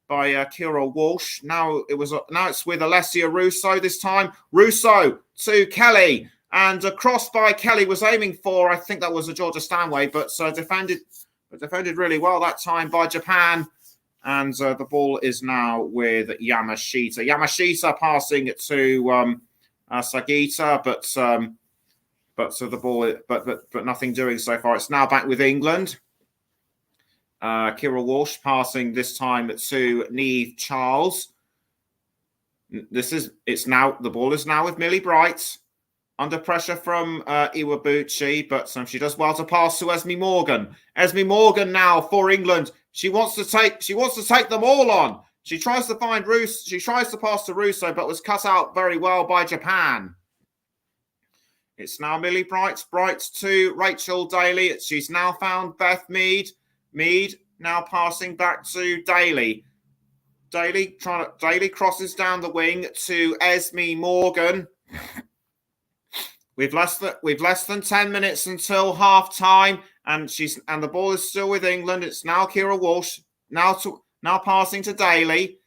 Kira Walsh. Now it's with Alessia Russo this time. Russo to Kelly, and a cross by Kelly was aiming for, I think that was a Georgia Stanway, but defended really well that time by Japan. And the ball is now with Yamashita. Yamashita passing to Sagita, but nothing doing so far. It's now back with England. Kira Walsh passing this time to Niamh Charles. The ball is now with Millie Bright, under pressure from Iwabuchi, but she does well to pass to Esme Morgan. Esme Morgan now for England. She wants to take them all on. She tries to find Russo. She tries to pass to Russo, but was cut out very well by Japan. It's now Millie Bright. Bright to Rachel Daly. She's now found Beth Mead. Mead now passing back to Daly. Daly crosses down the wing to Esme Morgan. We've less than 10 minutes until half time, and the ball is still with England. It's now Keira Walsh now passing to Daly.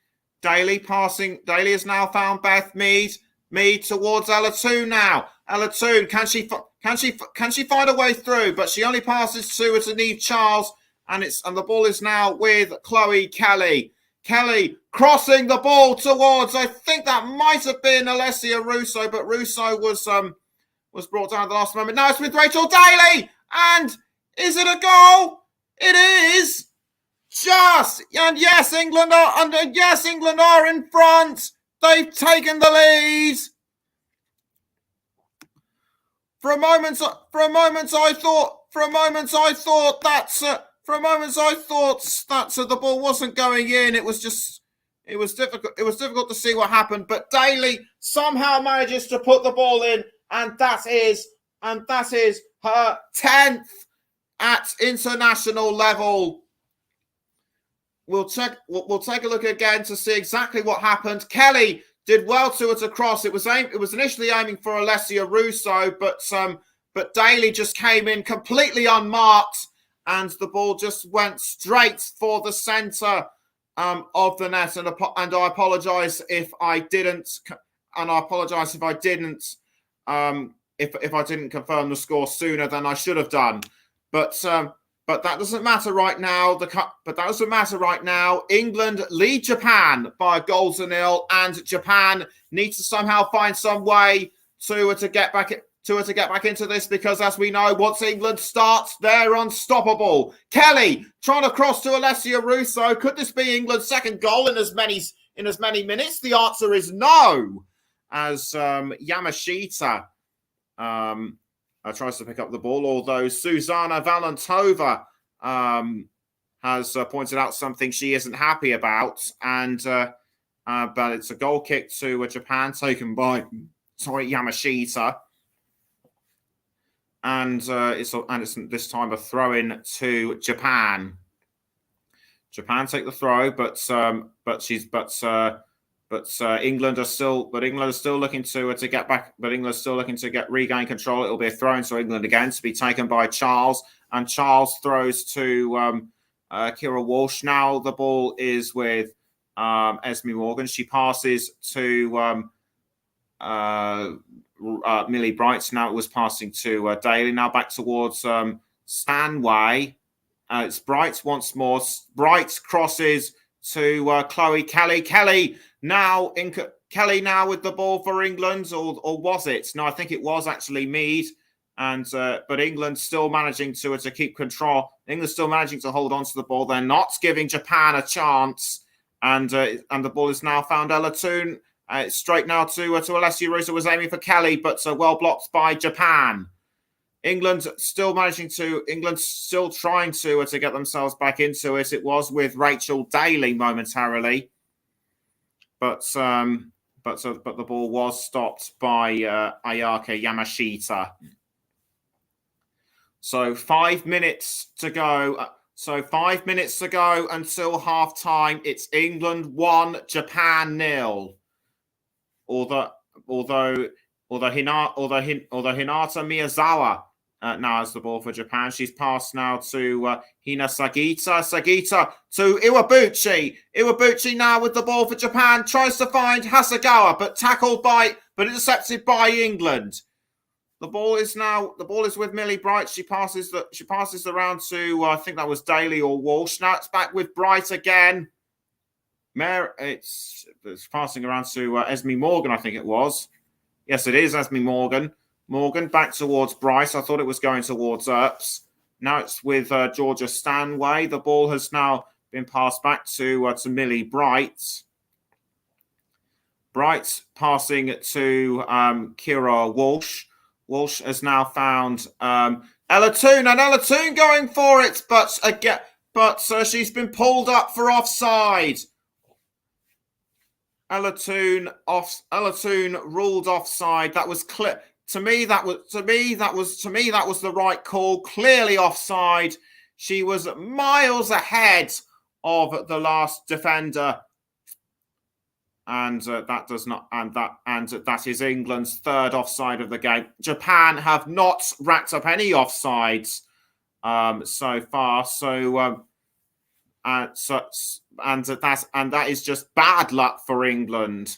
Daly has now found Beth Mead. Mead towards Ella Toone now. Ella Toone, can she find a way through? But she only passes to Neve Charles, and the ball is now with Chloe Kelly. Kelly crossing the ball towards, I think that might have been Alessia Russo, but Russo was brought down at the last moment. Now it's with Rachel Daly, and is it a goal? It is. Yes, England are in front. They've taken the lead. For a moment, I thought that the ball wasn't going in. It was difficult. It was difficult to see what happened. But Daly somehow manages to put the ball in, and that is her 10th at international level. We'll take a look again to see exactly what happened. Kelly did well to it across. It was initially aiming for Alessia Russo, but Daly just came in completely unmarked, and the ball just went straight for the centre of the net. And I apologise if I didn't. And I apologise if I didn't. If I didn't confirm the score sooner than I should have done. But that doesn't matter right now. England lead Japan by a goal to nil, and Japan needs to somehow find some way to get back into this, because as we know, once England starts, they're unstoppable. Kelly trying to cross to Alessia Russo. Could this be England's second goal in as many minutes? The answer is no, as Yamashita tries to pick up the ball, although Susanna Valentova has pointed out something she isn't happy about, but it's a goal kick to Japan taken by Yamashita, and it's this time a throw in to Japan. Japan take the throw, but England are still looking to get back. But England is still looking to regain control. It'll be a throw in to England again, to be taken by Charles, and Charles throws to Keira Walsh. Now the ball is with Esme Morgan. She passes to Millie Bright. Now it was passing to Daly. Now back towards Stanway. It's Bright once more. Bright crosses to Chloe Kelly. Kelly now with the ball for England, or was it? No, I think it was actually Mead. And but England still managing to keep control. England still managing to hold on to the ball. They're not giving Japan a chance. And the ball is now found Ella Toone. Straight now to Alessia Russo, was aiming for Kelly, but well blocked by Japan. England still trying to get themselves back into it. It was with Rachel Daly momentarily, but the ball was stopped by Ayaka Yamashita. So 5 minutes to go. Until half time. It's England 1, Japan 0. Although Hinata Miyazawa now has the ball for Japan. She's passed now to Hina Sagita. Sagita to Iwabuchi. Iwabuchi now with the ball for Japan. Tries to find Hasegawa, but intercepted by England. The ball is with Millie Bright. She passes around to I think that was Daly or Walsh. Now it's back with Bright again. It's passing around to Esme Morgan, I think it was. Yes, it is Esme Morgan. Morgan back towards Bryce. I thought it was going towards Earps. Now it's with Georgia Stanway. The ball has now been passed back to Millie Bright. Bright passing to Keira Walsh. Walsh has now found Ella Toone, and Ella Toone going for it, but she's been pulled up for offside. Ella Toone ruled offside. That was to me that was the right call. Clearly offside. She was miles ahead of the last defender, and that is England's third offside of the game. Japan have not racked up any offsides so far. That is just bad luck for England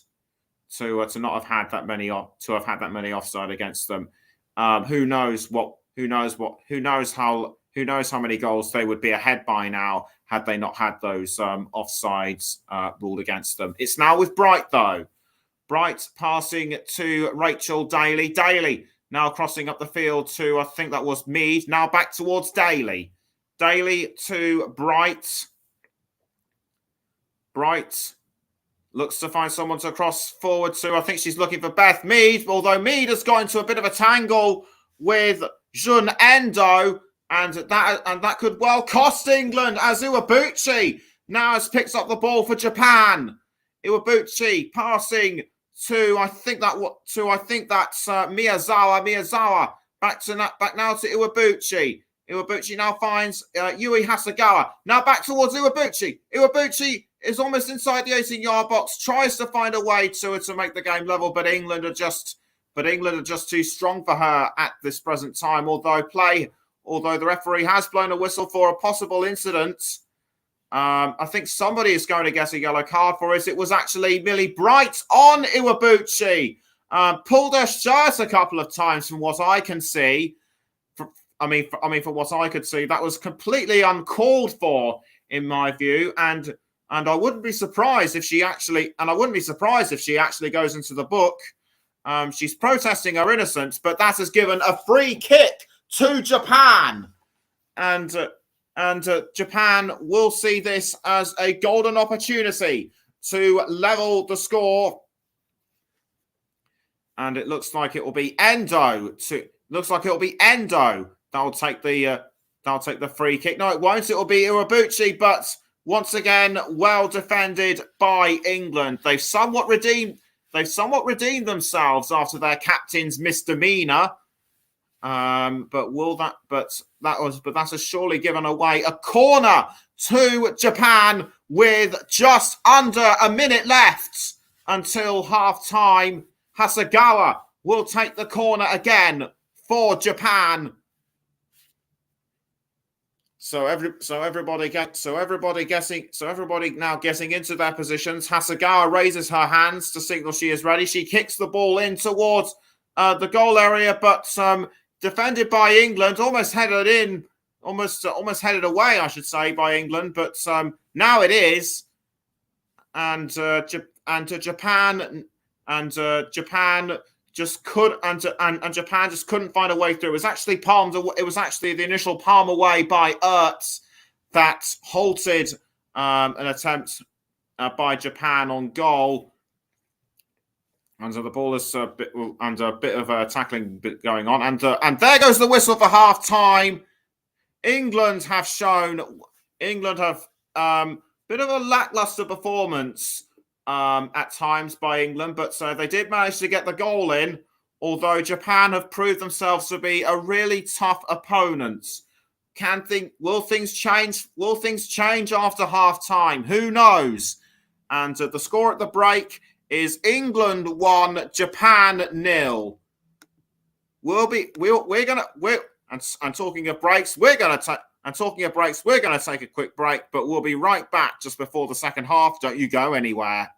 to not have had that many offside against them. Who knows how many goals they would be ahead by now had they not had those offsides ruled against them. It's now with Bright though. Bright passing to Rachel Daly. Daly now crossing up the field to, I think that was Mead. Now back towards Daly. Daly to Bright. Bright looks to find someone to cross forward to. I think she's looking for Beth Mead, although Mead has got into a bit of a tangle with Jun Endo, and that could well cost England, as Iwabuchi now has picked up the ball for Japan. Iwabuchi passing to I think that's Miyazawa. Miyazawa back now to Iwabuchi. Iwabuchi now finds Yui Hasegawa. Now back towards Iwabuchi. Iwabuchi is almost inside the 18-yard box, tries to find a way to make the game level, but England are just too strong for her at this present time. Although the referee has blown a whistle for a possible incident, I think somebody is going to get a yellow card for it. It was actually Millie Bright on Iwabuchi. Pulled her shirt a couple of times from what I can see. From what I could see, that was completely uncalled for in my view, and I wouldn't be surprised if she actually goes into the book. She's protesting her innocence, but that has given a free kick to Japan, and Japan will see this as a golden opportunity to level the score. And it looks like it will be Endo. That'll take the free kick. No, it won't. It will be Iwabuchi, but once again, well defended by England. They've somewhat redeemed themselves after their captain's misdemeanor. That has surely given away a corner to Japan with just under a minute left until half time. Hasegawa will take the corner again for Japan. So everybody now getting into their positions. Hasegawa raises her hands to signal she is ready. She kicks the ball in towards the goal area, but defended by England, almost headed away, I should say, by England. But now it is, and Japan just couldn't find a way through. It was actually the initial palm away by Ertz that halted an attempt by Japan on goal. And so the ball is a bit of tackling going on, and there goes the whistle for half time. England have bit of a lackluster performance at times by England, but they did manage to get the goal in, although Japan have proved themselves to be a really tough opponent. Will things change? Will things change after half time? Who knows? And the score at the break is England 1, Japan 0. Talking of breaks, we're going to take a quick break, but we'll be right back just before the second half. Don't you go anywhere.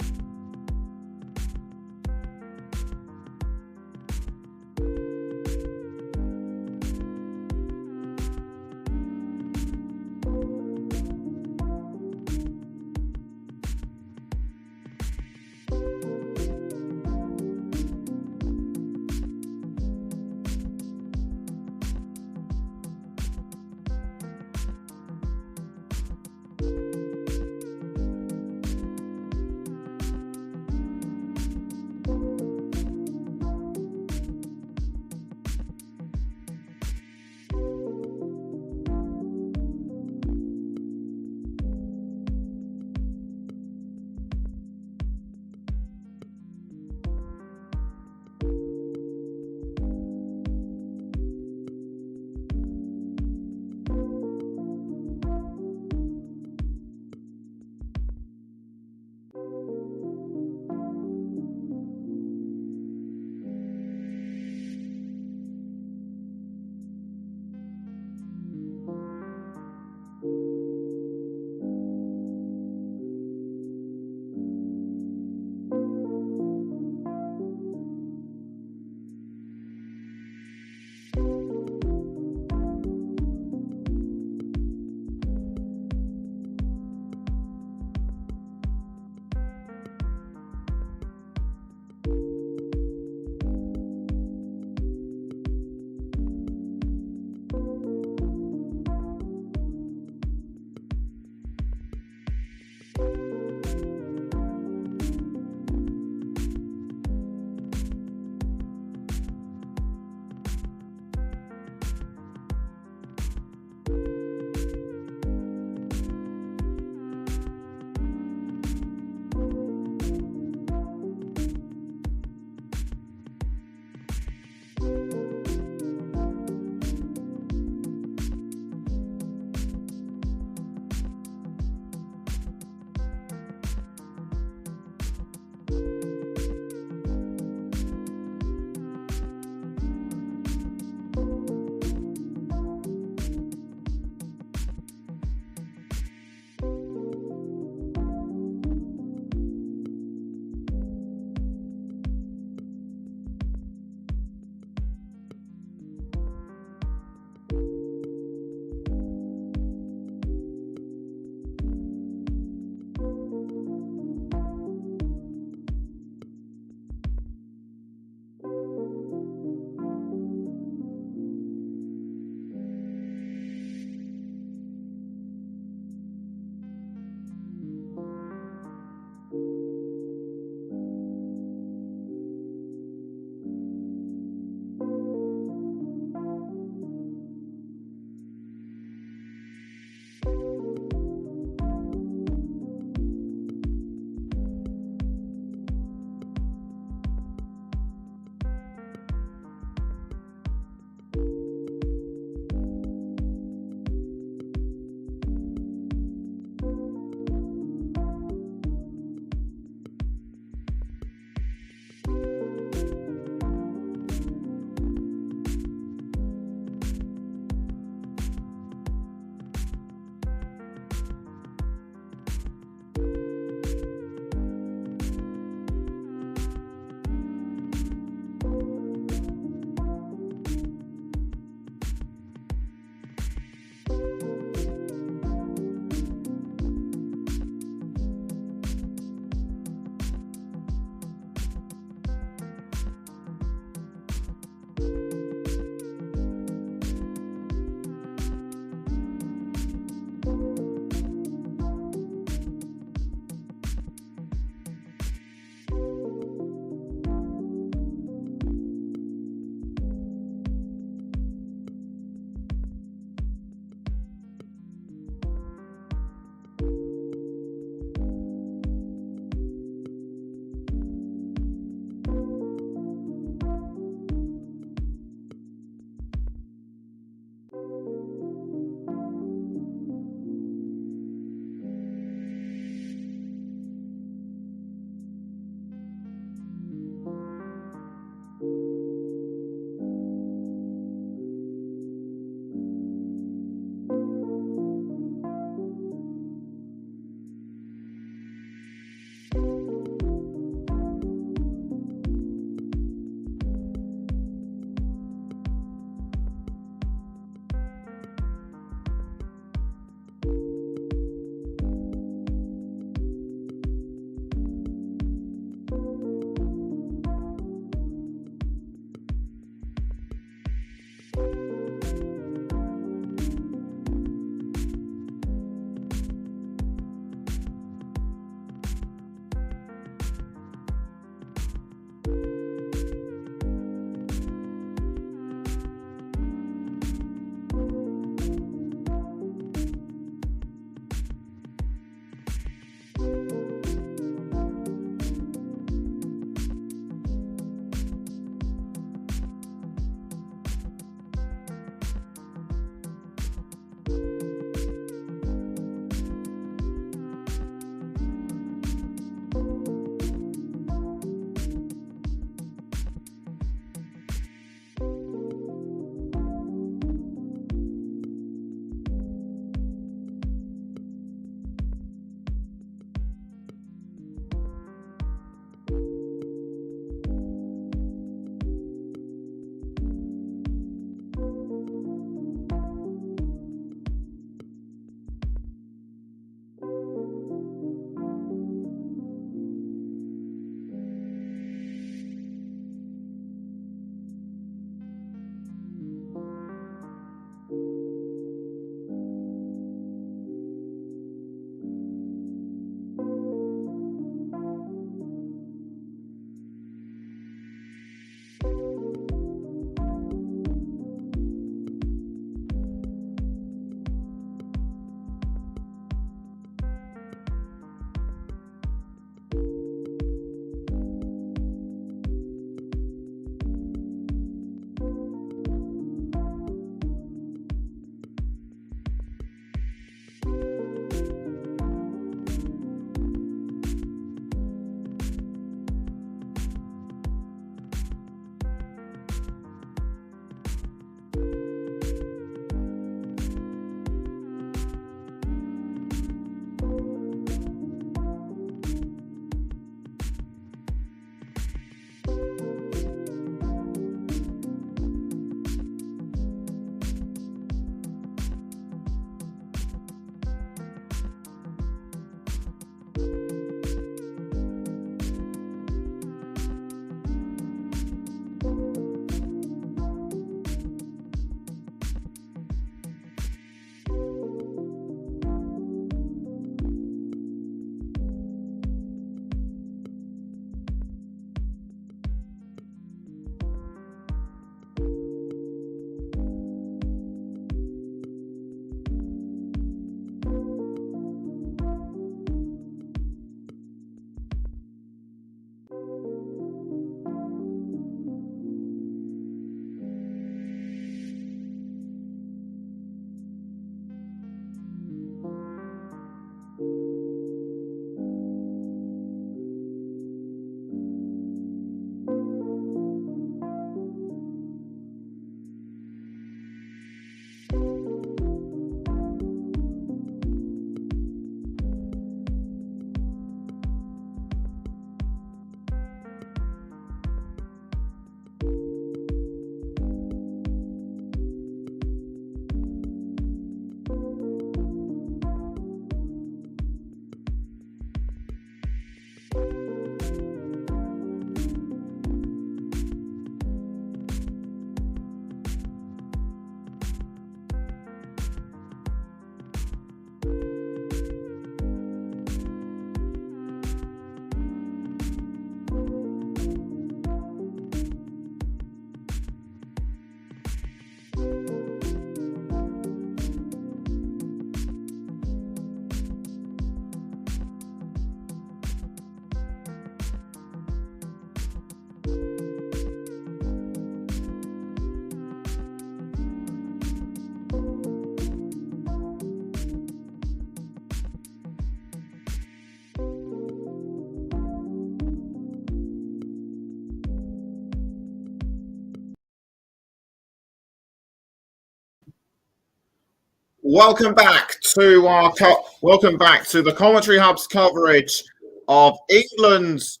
Welcome back to the Commentary Hub's coverage of England's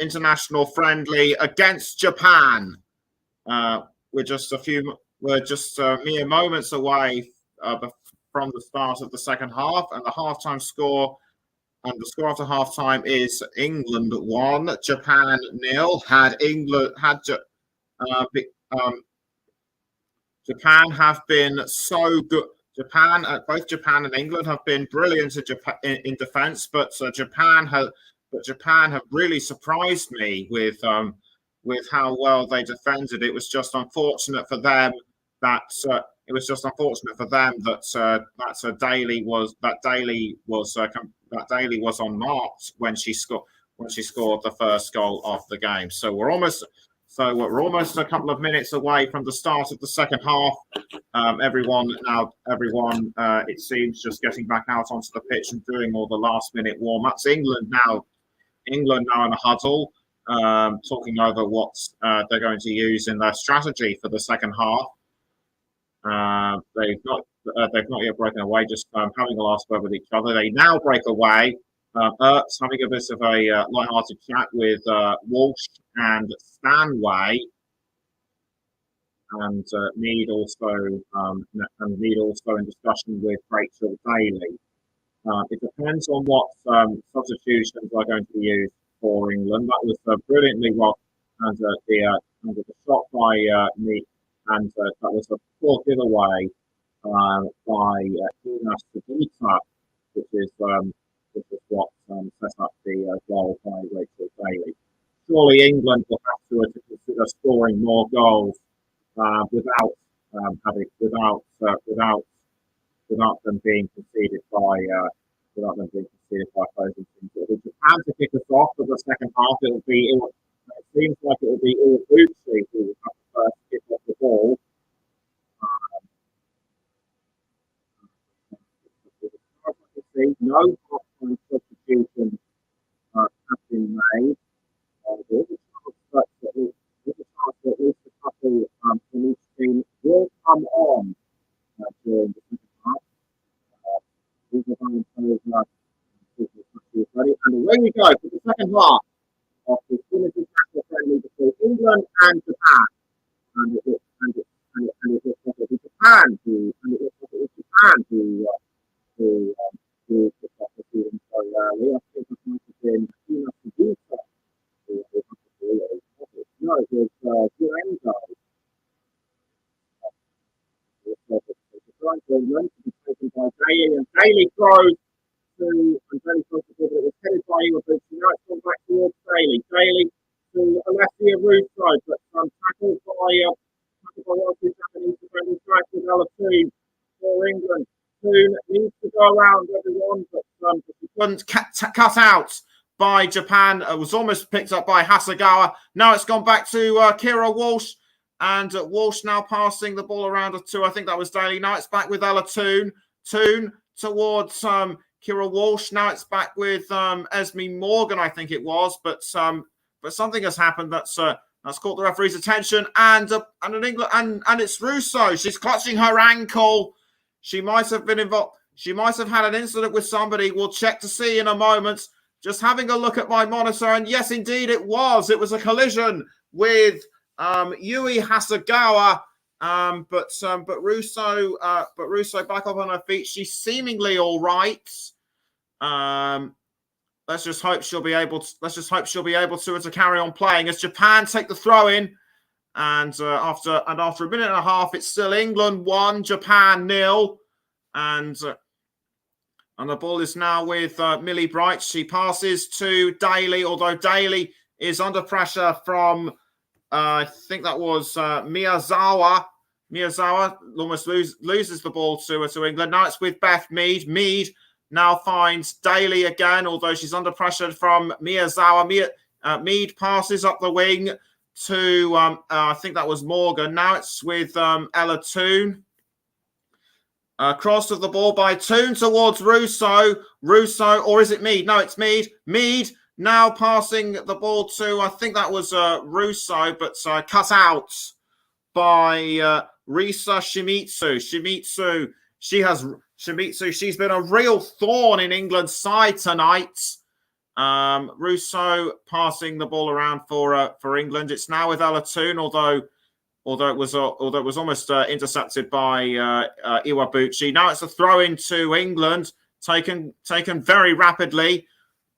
international friendly against Japan. We're just mere moments away from the start of the second half, and the halftime score. And the score after halftime is England 1, Japan 0. Japan have been so good. Both Japan and England have been brilliant in defence, but Japan have really surprised me with how well they defended. It was just unfortunate for them that Daly was unmarked when she scored the first goal of the game. So we're almost a couple of minutes away from the start of the second half. Everyone, it seems, just getting back out onto the pitch and doing all the last-minute warm-ups. England now in a huddle, talking over what they're going to use in their strategy for the second half. They've not yet broken away, just having a last word with each other. They now break away. Ertz having a bit of a light-hearted chat with Walsh and Stanway, and Mead also in discussion with Rachel Daly. It depends on what substitutions are going to be used for England. That was brilliantly well under the shot by Mead, and that was a poor giveaway by Ina Sabita, which is what set up the goal by Rachel Daly. Surely England will have to consider scoring more goals without them being conceded by opposing teams. It'll be Japan to kick us off for the second half. It seems like it will be Uruguay who will have the first kick off the ball. No half-time substitutions have been made. There's a chance that at least a couple from each team will come on during the second half. Ready? And away we go for the second half of the Trinity National Friendly between England and Japan. And it looks like it was Japan who picked up the season so early. I think it might have been Ina Sabita who had the ball. No, it was Durango. To be taken by Daly, and Daly throws to Daly throws the ball, but it was headed by Iwabuchi. Now it's gone back towards Daly. Daly to Alessia Russo, but tackled by one of the Japanese defenders, with Alatoon for England. Toon needs to go around everyone, but wasn't cut out by Japan. It was almost picked up by Hasegawa. Now it's gone back to Keira Walsh. And Walsh now passing the ball around to, I think that was Daly. Now it's back with Ella Toon. Toon towards Keira Walsh. Now it's back with Esme Morgan, I think it was. But something has happened that's caught the referee's attention. And it's Russo. She's clutching her ankle. She might have been involved. She might have had an incident with somebody. We'll check to see in a moment. Just having a look at my monitor, and yes, indeed, it was. It was a collision with Yui Hasegawa, but Russo back up on her feet. She's seemingly all right. Let's just hope she'll be able to carry on playing as Japan take the throw in, and after a minute and a half, it's still England 1, Japan 0, and the ball is now with Millie Bright. She passes to Daly, although Daly is under pressure from. I think that was Miyazawa. Miyazawa almost loses the ball to England. Now it's with Beth Mead. Mead now finds Daly again, although she's under pressure from Miyazawa. Mead passes up the wing to, I think that was Morgan. Now it's with Ella Toon. Cross of the ball by Toon towards Russo. Russo, or is it Mead? No, it's Mead. Mead now passing the ball to, I think that was Russo, but cut out by Risa Shimizu. Shimizu Shimizu, she's been a real thorn in England's side tonight. Russo passing the ball around for England. It's now with Ella Toone, although it was almost intercepted by Iwabuchi. Now it's a throw into England, taken very rapidly.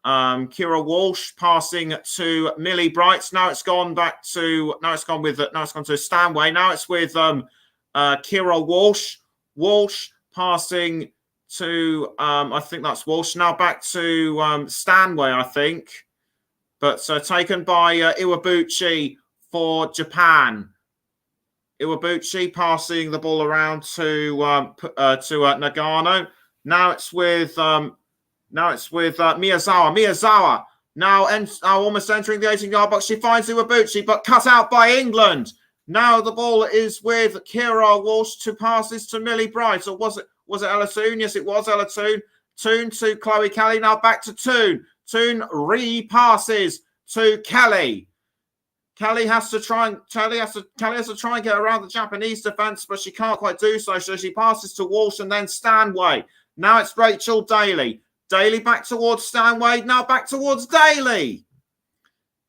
Kira Walsh passing to Millie Bright. Now it's gone to Stanway. Now it's with Kira Walsh. Walsh passing to I think that's Walsh. Now back to Stanway, I think, but taken by Iwabuchi for Japan. Iwabuchi passing the ball around to Nagano. Now it's with Miyazawa. Miyazawa now almost entering the 18-yard box. She finds Iwabuchi, but cut out by England. Now the ball is with Kira Walsh to pass this to Millie Bright. Or was it Ella Toone? Yes, it was Ella Toone. Toone to Chloe Kelly. Now back to Toone. Toone repasses to Kelly. Kelly has to try and get around the Japanese defense, but she can't quite do so. So she passes to Walsh and then Stanway. Now it's Rachel Daly. Daly back towards Stanway. Now back towards Daly.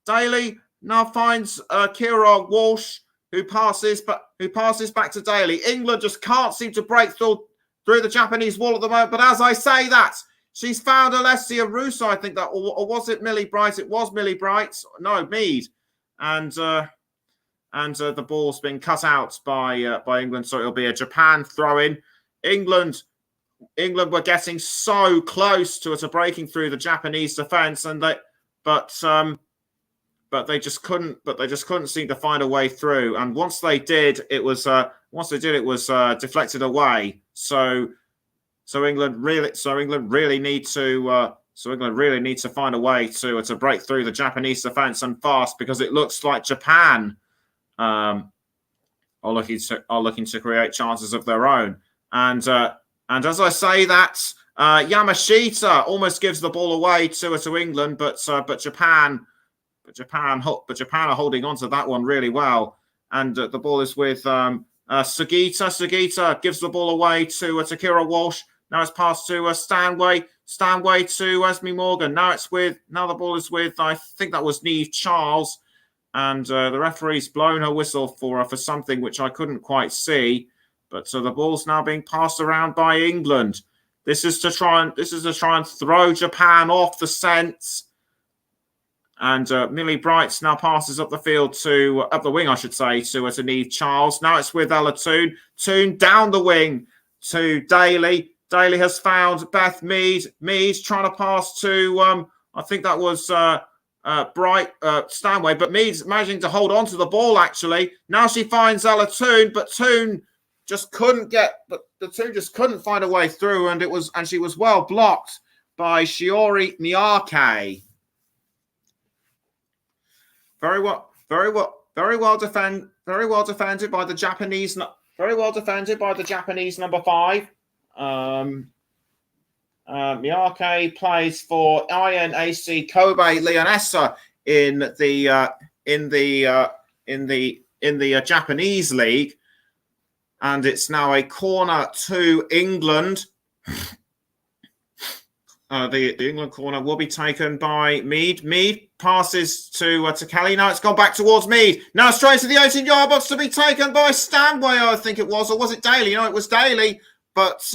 Daly now finds Kira Walsh, who passes back to Daly. England just can't seem to break through the Japanese wall at the moment. But as I say that, she's found Alessia Russo, I think that, or was it Millie Bright? It was Millie Bright. No, Mead. And the ball's been cut out by England, so it'll be a Japan throw-in. England were getting so close to breaking through the Japanese defense, but they just couldn't seem to find a way through. And once they did, it was deflected away. So England really need to find a way to break through the Japanese defense and fast, because it looks like Japan are looking to create chances of their own. And as I say that, Yamashita almost gives the ball away to England, but Japan are holding on to that one really well. And the ball is with Sugita. Sugita gives the ball away to Kira Walsh. Now it's passed to Stanway. Stanway to Esme Morgan. Now the ball is with, I think that was Niamh Charles. And the referee's blown her whistle for something which I couldn't quite see. But so the ball's now being passed around by England. This is to try and throw Japan off the scent. And Millie Bright now passes up the field up the wing, I should say, to Niamh Charles. Now it's with Ella Toone. Toone down the wing to Daly. Daly has found Beth Mead. Mead's trying to pass to, I think that was Stanway, but Mead's managing to hold on to the ball, actually. Now she finds Ella Toone, but Toone just couldn't find a way through, and she was well blocked by Shiori Miyake. Very well defended by the Japanese. Very well defended by the Japanese number 5. Miyake plays for INAC Kobe Leonessa in the Japanese league, and it's now a corner to England. The England corner will be taken by Mead. Mead passes to Kelly. Now it's gone back towards Mead. Now straight to the 18-yard box to be taken by Stanway, I think it was, or was it Daly? No, it was Daly. But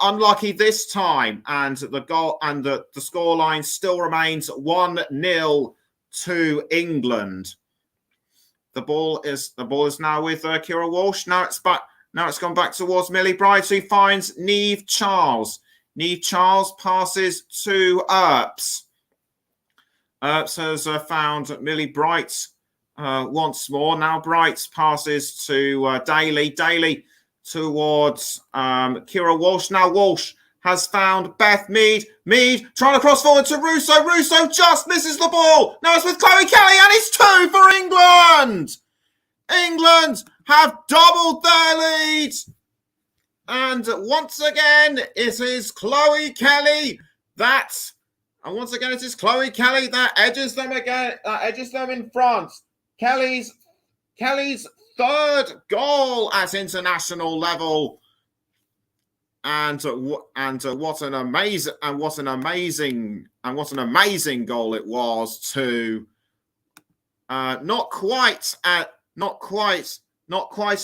unlucky this time, and the goal and the scoreline still remains 1-0 to England. The ball is now with Kira Walsh. Now it's gone back towards Millie Bright, who finds Niamh Charles. Niamh Charles passes to Earps. Earps has found Millie Bright once more. Now Bright passes to Daly. Daly towards Kira Walsh. Now Walsh has found Beth Mead. Mead trying to cross forward to Russo. Russo just misses the ball. Now it's with Chloe Kelly, and it's 2 for England. England have doubled their lead. And once again, it is Chloe Kelly that edges them again. Edges them in front. Kelly's third goal at international level, and what an amazing goal it was to not quite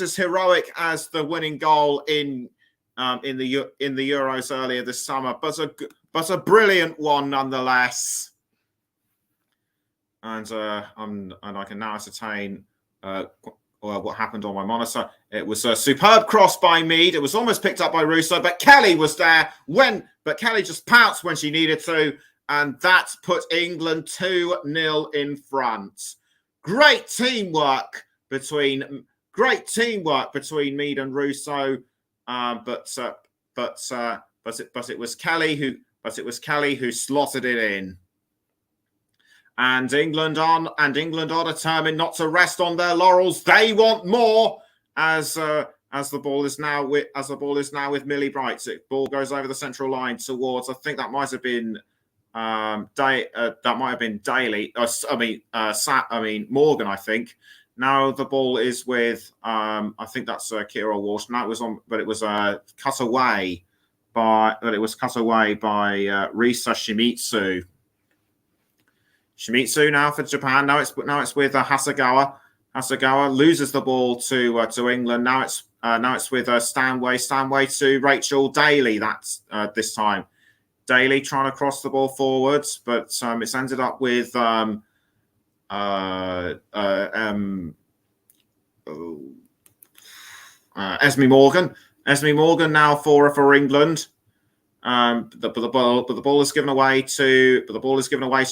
as heroic as the winning goal in the Euros earlier this summer, but a brilliant one nonetheless. And I can now ascertain what happened on my monitor. It was a superb cross by Mead. It was almost picked up by Russo, but Kelly was there but Kelly just pounced when she needed to, and that put England 2-0 in front. Great teamwork between Mead and Russo, but it was Kelly who slotted it in. And England are determined not to rest on their laurels. They want more. As the ball is now with Millie Bright. The ball goes over the central line towards. I think that might have been Daly. Morgan. I think. Now the ball is with. I think that's Keira Walsh. Now it was on, but it was cut away by Risa Shimizu. Shimizu now for Japan. Now it's with Hasegawa. Hasegawa loses the ball to England. Now it's with Stanway. Stanway to Rachel Daly. That's this time. Daly trying to cross the ball forwards, but it's ended up with Esme Morgan. Esme Morgan now for England. But the ball is given away to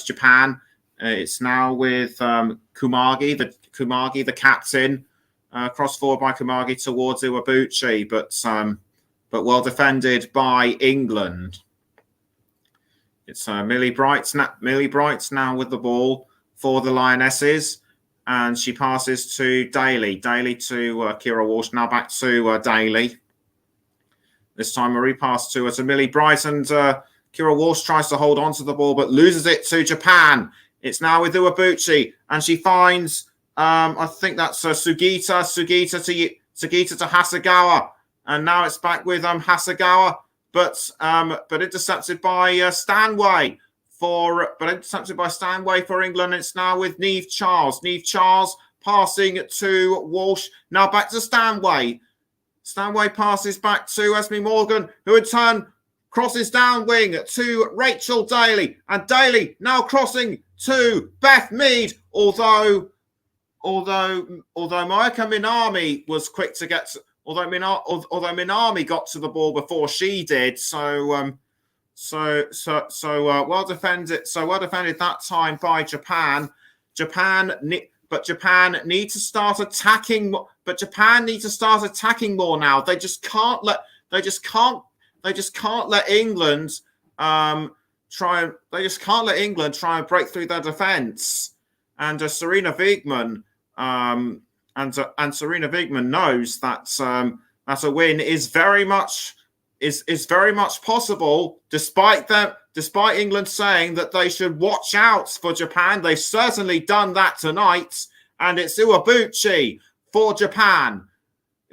Japan. It's now with Kumagi, the captain, cross forward by Kumagi towards Iwabuchi, but well defended by England. It's Millie Bright now with the ball for the Lionesses, and she passes to Daly. Daly to Keira Walsh. Now back to Daly. This time a repass to Millie Bright, and Keira Walsh tries to hold on to the ball but loses it to Japan. It's now with Iwabuchi, and she finds, I think that's Sugita to Hasegawa, and now it's back with Hasegawa, but intercepted by Stanway for England. It's now with Niamh Charles. Niamh Charles passing to Walsh. Now back to Stanway. Stanway passes back to Esme Morgan, who in turn crosses down wing to Rachel Daly, and Daly now crossing to Beth Mead. Although Moeka Minami was quick to get to, although Minami got to the ball before she did, so well defended. So well defended that time by Japan. But Japan need to start attacking. But Japan need to start attacking more now. They just can't let England try and break through their defense. And Sarina Wiegman Sarina Wiegman knows that a win is very much possible, despite England saying that they should watch out for Japan. They've certainly done that tonight, and it's Iwabuchi for Japan.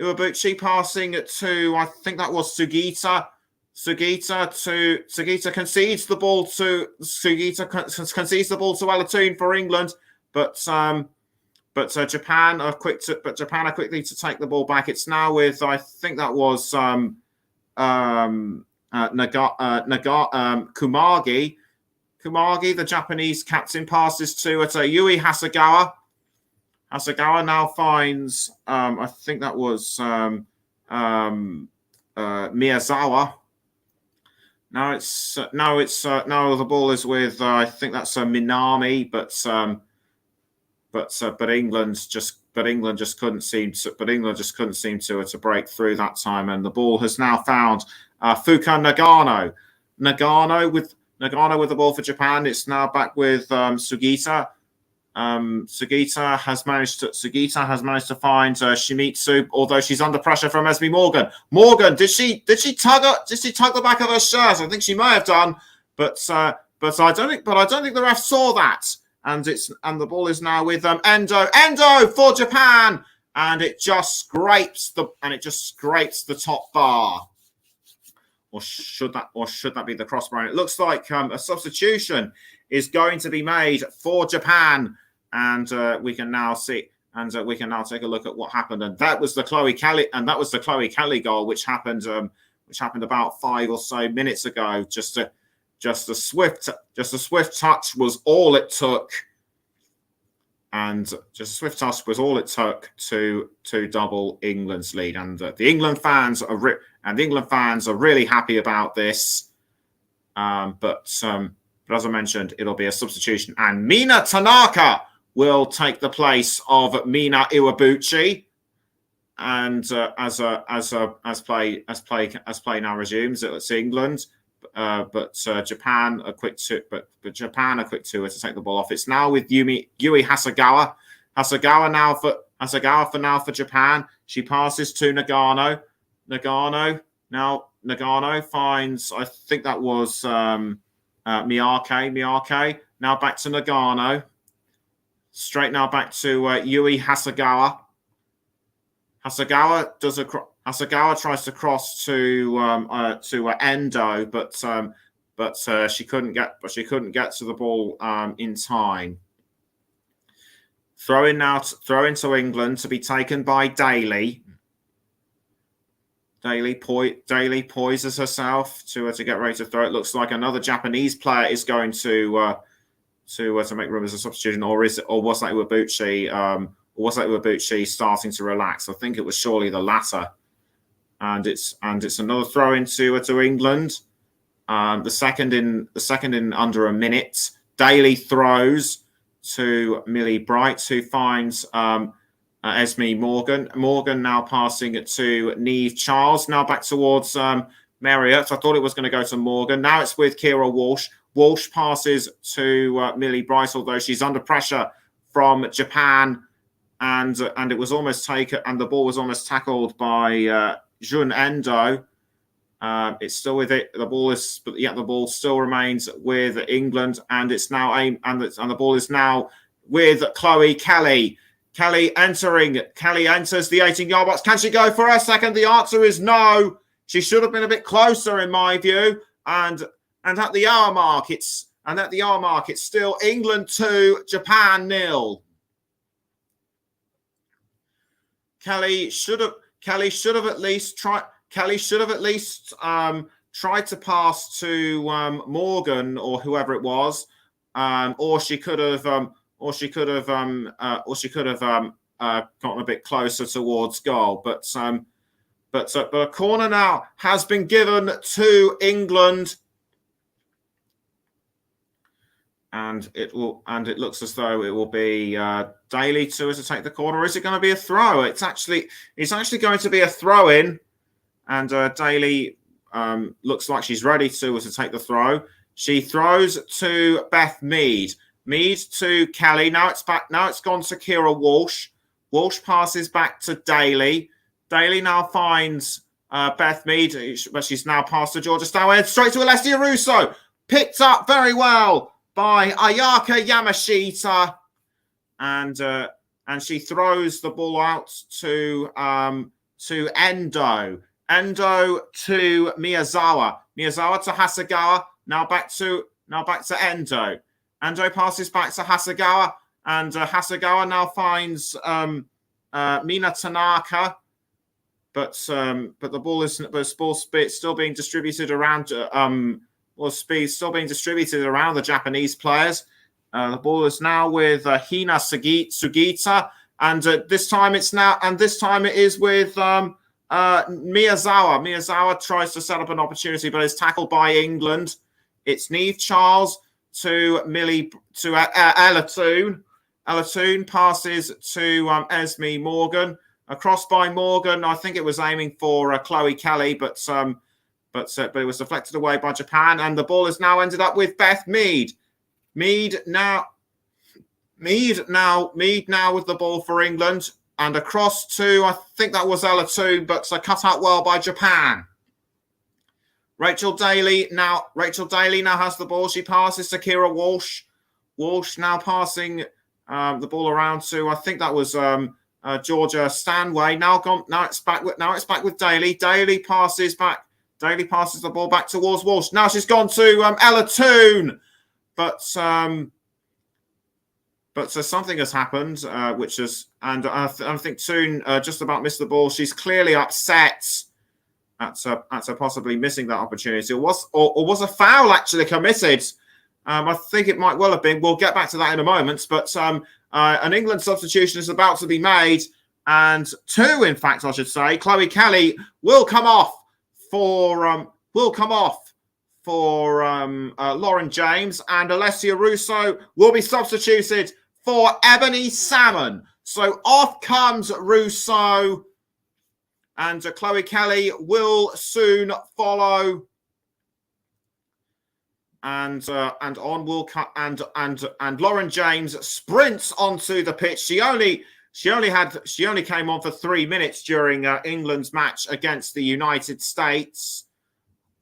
Iwabuchi passing to, I think that was Sugita. Sugita concedes the ball to Alatoon for England, but Japan are quickly to take the ball back. It's now with, I think that was Kumagi. Kumagi, the Japanese captain, passes to Yui Hasegawa. Hasegawa now finds, I think that was Miyazawa. Now the ball is with, I think that's Minami, but England just couldn't seem to break through that time, and the ball has now found Fuka Nagano. Nagano with the ball for Japan. It's now back with Sugita. Sugita has managed to find Shimizu, although she's under pressure from Esme Morgan. Morgan, did she tug the back of her shirt? I think she may have done, but I don't think the ref saw that. And the ball is now with Endo for Japan. and it just scrapes the top bar. Or should that be the crossbar? It looks like a substitution is going to be made for Japan, and we can now see, and we can now take a look at what happened. And that was the Chloe Kelly goal, which happened about 5 or so minutes ago. Just a swift touch was all it took, and just a swift touch was all it took to double England's lead. And the England fans are really happy about this. But as I mentioned, it'll be a substitution, and Mina Tanaka will take the place of Mina Iwabuchi. And as play now resumes, it's England, but Japan are quick to take the ball off. It's now with Yui Hasegawa. Hasegawa for Japan. She passes to Nagano. Nagano finds, I think that was Miyake. Now back to Nagano. Straight now back to Yui Hasegawa. Hasegawa tries to cross to Endo, but she couldn't get to the ball in time. Throw in to England to be taken by Daly. Daly poises herself to get ready to throw. It looks like another Japanese player is going to make room as a substitution, or was that Iwabuchi? Or was that Iwabuchi starting to relax? I think it was surely the latter. And it's another throw into England. The second in under a minute. Daly throws to Millie Bright, who finds Esme Morgan. Morgan now passing it to Niamh Charles. Now back towards Marriott. I thought it was going to go to Morgan. Now it's with Keira Walsh. Walsh passes to Millie Bright, although she's under pressure from Japan. And it was almost taken, and the ball was almost tackled by Jun Endo. It's still with it. The ball still remains with England, and it's now and the ball is now with Chloe Kelly. Kelly enters the 18-yard box. Can she go for a second? The answer is no. She should have been a bit closer, in my view. And at the hour mark, it's still England 2, Japan 0. Kelly should have at least tried to pass to Morgan or whoever it was, or she could have gotten a bit closer towards goal. But a corner now has been given to England. And it looks as though it will be Daly to take the corner. Or is it going to be a throw? It's actually going to be a throw in, and Daly looks like she's ready to take the throw. She throws to Beth Mead. Mead to Kelly. Now it's back. Now it's gone to Keira Walsh. Walsh passes back to Daly. Daly now finds Beth Mead, but she's now passed to Georgia Stowhead. Straight to Alessia Russo. Picked up very well by Ayaka Yamashita, and she throws the ball out to Endo. Endo to Miyazawa. Miyazawa to Hasegawa. Now back to Endo. Endo passes back to Hasegawa, and Hasegawa now finds Mina Tanaka. But the ball is still being distributed around. Still being distributed around the Japanese players. The ball is now with Hina Sugita, and this time it is with Miyazawa. Miyazawa tries to set up an opportunity, but is tackled by England. It's Niamh Charles to Ella Toone. Ella Toone passes to Esme Morgan. Across by Morgan. I think it was aiming for Chloe Kelly, but it was deflected away by Japan, and the ball has now ended up with Beth Mead. Mead now with the ball for England, and across to, I think that was Ella Toone, but cut out well by Japan. Rachel Daly now has the ball. She passes to Keira Walsh. Walsh now passing the ball around to, I think that was Georgia Stanway. Now it's back with Daly. Daly passes the ball back towards Walsh. Now she's gone to Ella Toone, but so something has happened, I think Toone just about missed the ball. She's clearly upset at possibly missing that opportunity. Or was a foul actually committed? I think it might well have been. We'll get back to that in a moment. But an England substitution is about to be made, and two, in fact, I should say. Chloe Kelly will come off for Lauren James, and Alessia Russo will be substituted for Ebony Salmon. So off comes Russo, and Chloe Kelly will soon follow. And on will cut and Lauren James sprints onto the pitch. She only came on for 3 minutes during England's match against the United States,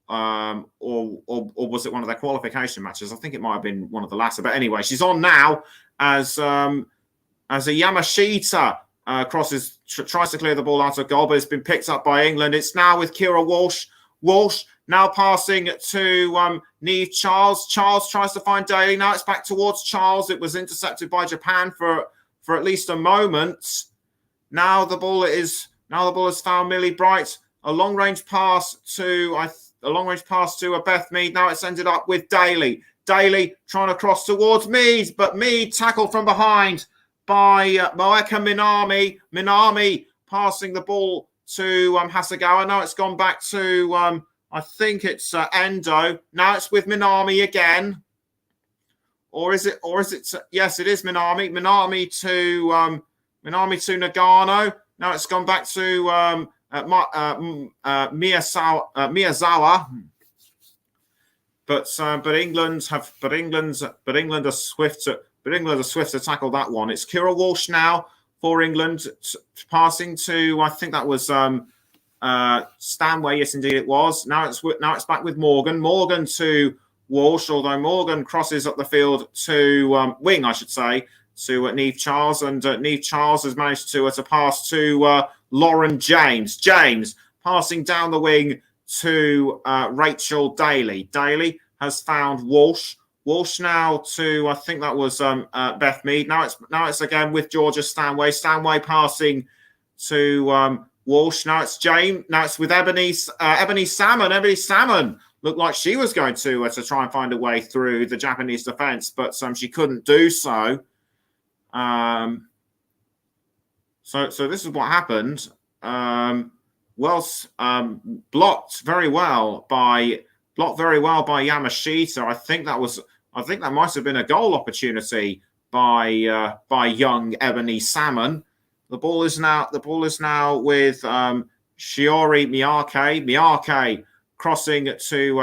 or was it one of their qualification matches? I think it might have been one of the latter. But anyway, she's on now as a Yamashita tries to clear the ball out of goal, but it's been picked up by England. It's now with Keira Walsh. Walsh now passing to Niamh Charles. Charles tries to find Daly. Now it's back towards Charles. It was intercepted by Japan for at least a moment. Now the ball is found Millie Bright. A long range pass to Beth Mead. Now it's ended up with Daly. Daly trying to cross towards Mead, but Mead tackled from behind by Moeka Minami. Minami passing the ball to Hasegawa. Now it's gone back to I think it's Endo. Now it's with Minami again, or is it? Yes, it is Minami. Minami to Nagano. Now it's gone back to Miyazawa. But England are swift to tackle that one. It's Keira Walsh now for England, passing to, I think that was Stanway. Yes, indeed it was. Now it's back with Morgan. Morgan to Walsh, although Morgan crosses up the field to wing, I should say, to Niamh Charles, and Niamh Charles has managed to pass to Lauren James. James passing down the wing to Rachel Daly. Daly has found Walsh. Walsh now to, I think that was Beth Mead. Now it's again with Georgia Stanway. Stanway passing to Walsh. Now it's James. Now it's with Ebony Salmon. Ebony Salmon looked like she was going to try and find a way through the Japanese defense, but she couldn't do so. So this is what happened. Blocked very well by Yamashita. I think that might have been a goal opportunity by young Ebony Salmon. The ball is now with Shiori Miyake. Miyake crossing to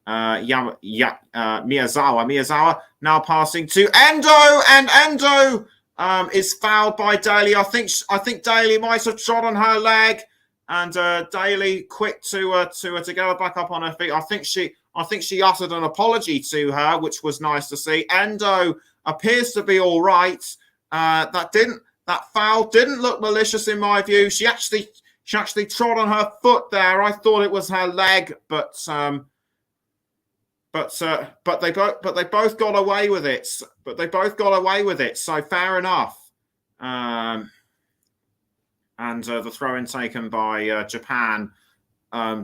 Miyazawa. Miyazawa now passing to Endo, and Endo is fouled by Daly. I think Daly might have trod on her leg, and Daly quick to get her back up on her feet. I think she uttered an apology to her, which was nice to see. Endo appears to be all right. That foul didn't look malicious in my view. She actually trod on her foot there. I thought it was her leg, but they both got away with it. So fair enough. And the throw-in taken by Japan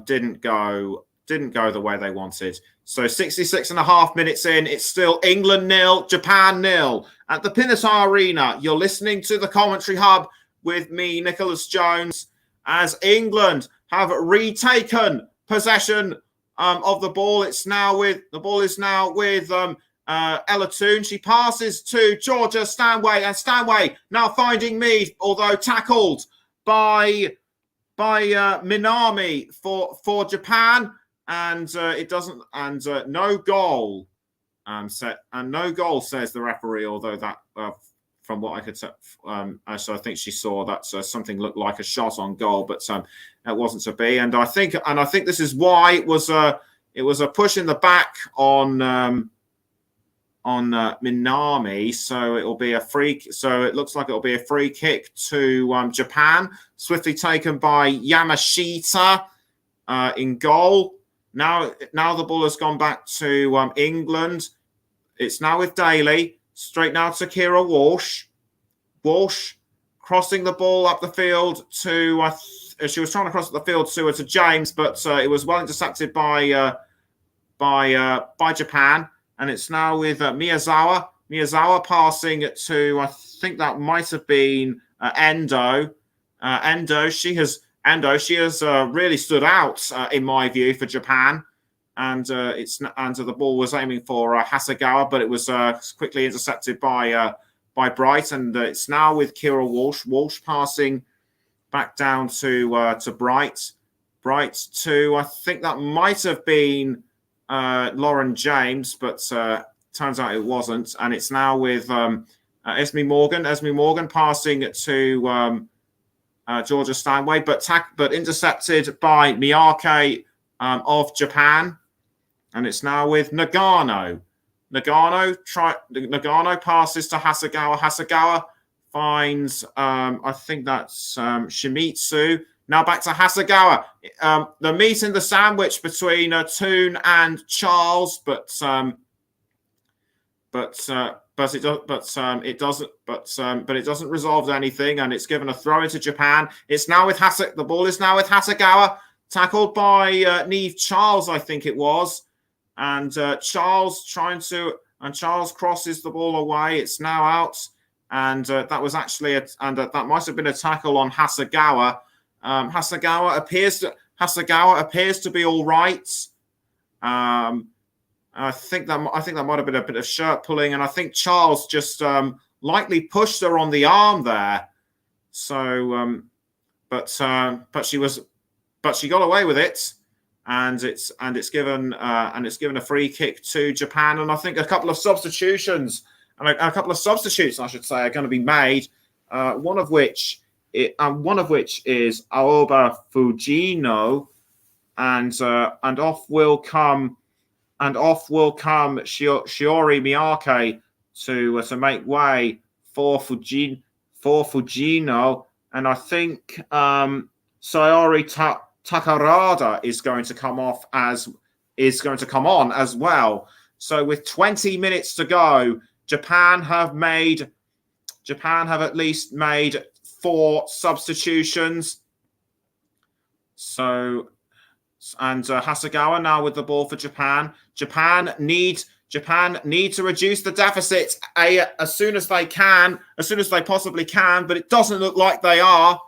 didn't go the way they wanted. So 66 and a half minutes in, it's still England 0, Japan 0 at the Pinatar Arena. You're listening to the Commentary Hub with me, Nicholas Jones, as England have retaken possession of the ball. The ball is now with Ella Toone. She passes to Georgia Stanway, and Stanway now finding Mead, although tackled by Minami for Japan, and it doesn't, and no goal no goal, says the referee, although that from what I could say, so I think she saw that something looked like a shot on goal, but it wasn't to be. And I think this is why it was a push in the back on Minami, so it'll be a free. So it looks like it'll be a free kick to Japan, swiftly taken by Yamashita in goal. Now the ball has gone back to England. It's now with Daly, straight now to Kira Walsh. Walsh crossing the ball up the field to. She was trying to cross the field to James, but it was well intercepted by Japan. And it's now with Miyazawa. Miyazawa passing it to, I think that might have been Endo. She has really stood out in my view for Japan. And the ball was aiming for Hasegawa, but it was quickly intercepted by Bright. And it's now with Kira Walsh. Walsh passing back down to Bright. Bright to, I think that might have been Lauren James, but turns out it wasn't. And it's now with Esme Morgan. Esme Morgan passing it to Georgia Stanway, but intercepted by Miyake of Japan. And it's now with Nagano. Nagano passes to Hasegawa. Hasegawa finds, I think that's Shimizu. Now back to Hasegawa. The meat in the sandwich between Toon and Charles, but it doesn't resolve anything, and it's given a throw into Japan. It's now with the ball is now with Hasegawa, tackled by Neve Charles, I think it was, and Charles crosses the ball away. It's now out, and that was actually that might have been a tackle on Hasegawa. Hasegawa appears to be all right. I think that might have been a bit of shirt pulling, and I think Charles just lightly pushed her on the arm there. So, but she got away with it, and it's given a free kick to Japan, and I think a couple of substitutions and a couple of substitutes, I should say, are going to be made. One of which is Aoba Fujino, and off will come Shiori Miyake to make way for Fujino, and I think Sayori Takarada is going to come on as well. So with 20 minutes to go, Japan have at least made 4 substitutions. So, and Hasegawa now with the ball for Japan. Japan need to reduce the deficit as soon as they possibly can, but it doesn't look like they are.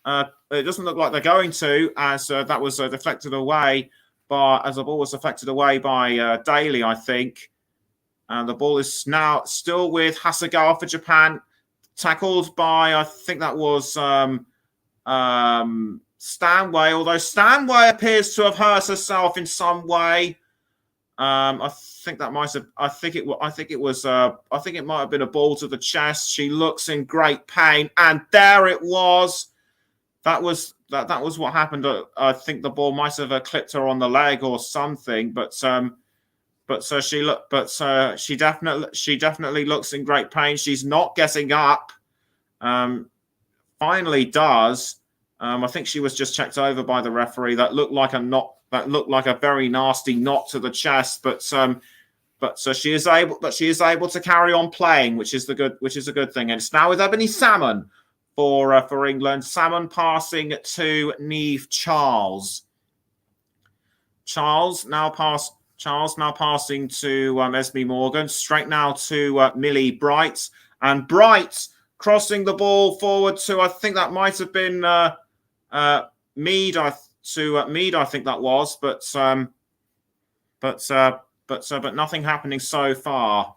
It doesn't look like they're going to, as that was deflected away as the ball was deflected away by Daly, I think. And the ball is now still with Hasegawa for Japan, tackled by, I think that was Stanway, although Stanway appears to have hurt herself in some way. I think it might have been a ball to the chest. She looks in great pain, and there it was. That was what happened. I think the ball might have clipped her on the leg or something, but she definitely looks in great pain. She's not getting up. Finally does. I think she was just checked over by the referee. That looked like a very nasty knot to the chest, but she is able to carry on playing, which is a good thing. And it's now with Ebony Salmon for England. Salmon passing to Neve Charles. Charles now passing to Esme Morgan. Straight now to Millie Bright, and Bright crossing the ball forward to, I think that might have been Mead. Mead, I think that was, but nothing happening so far.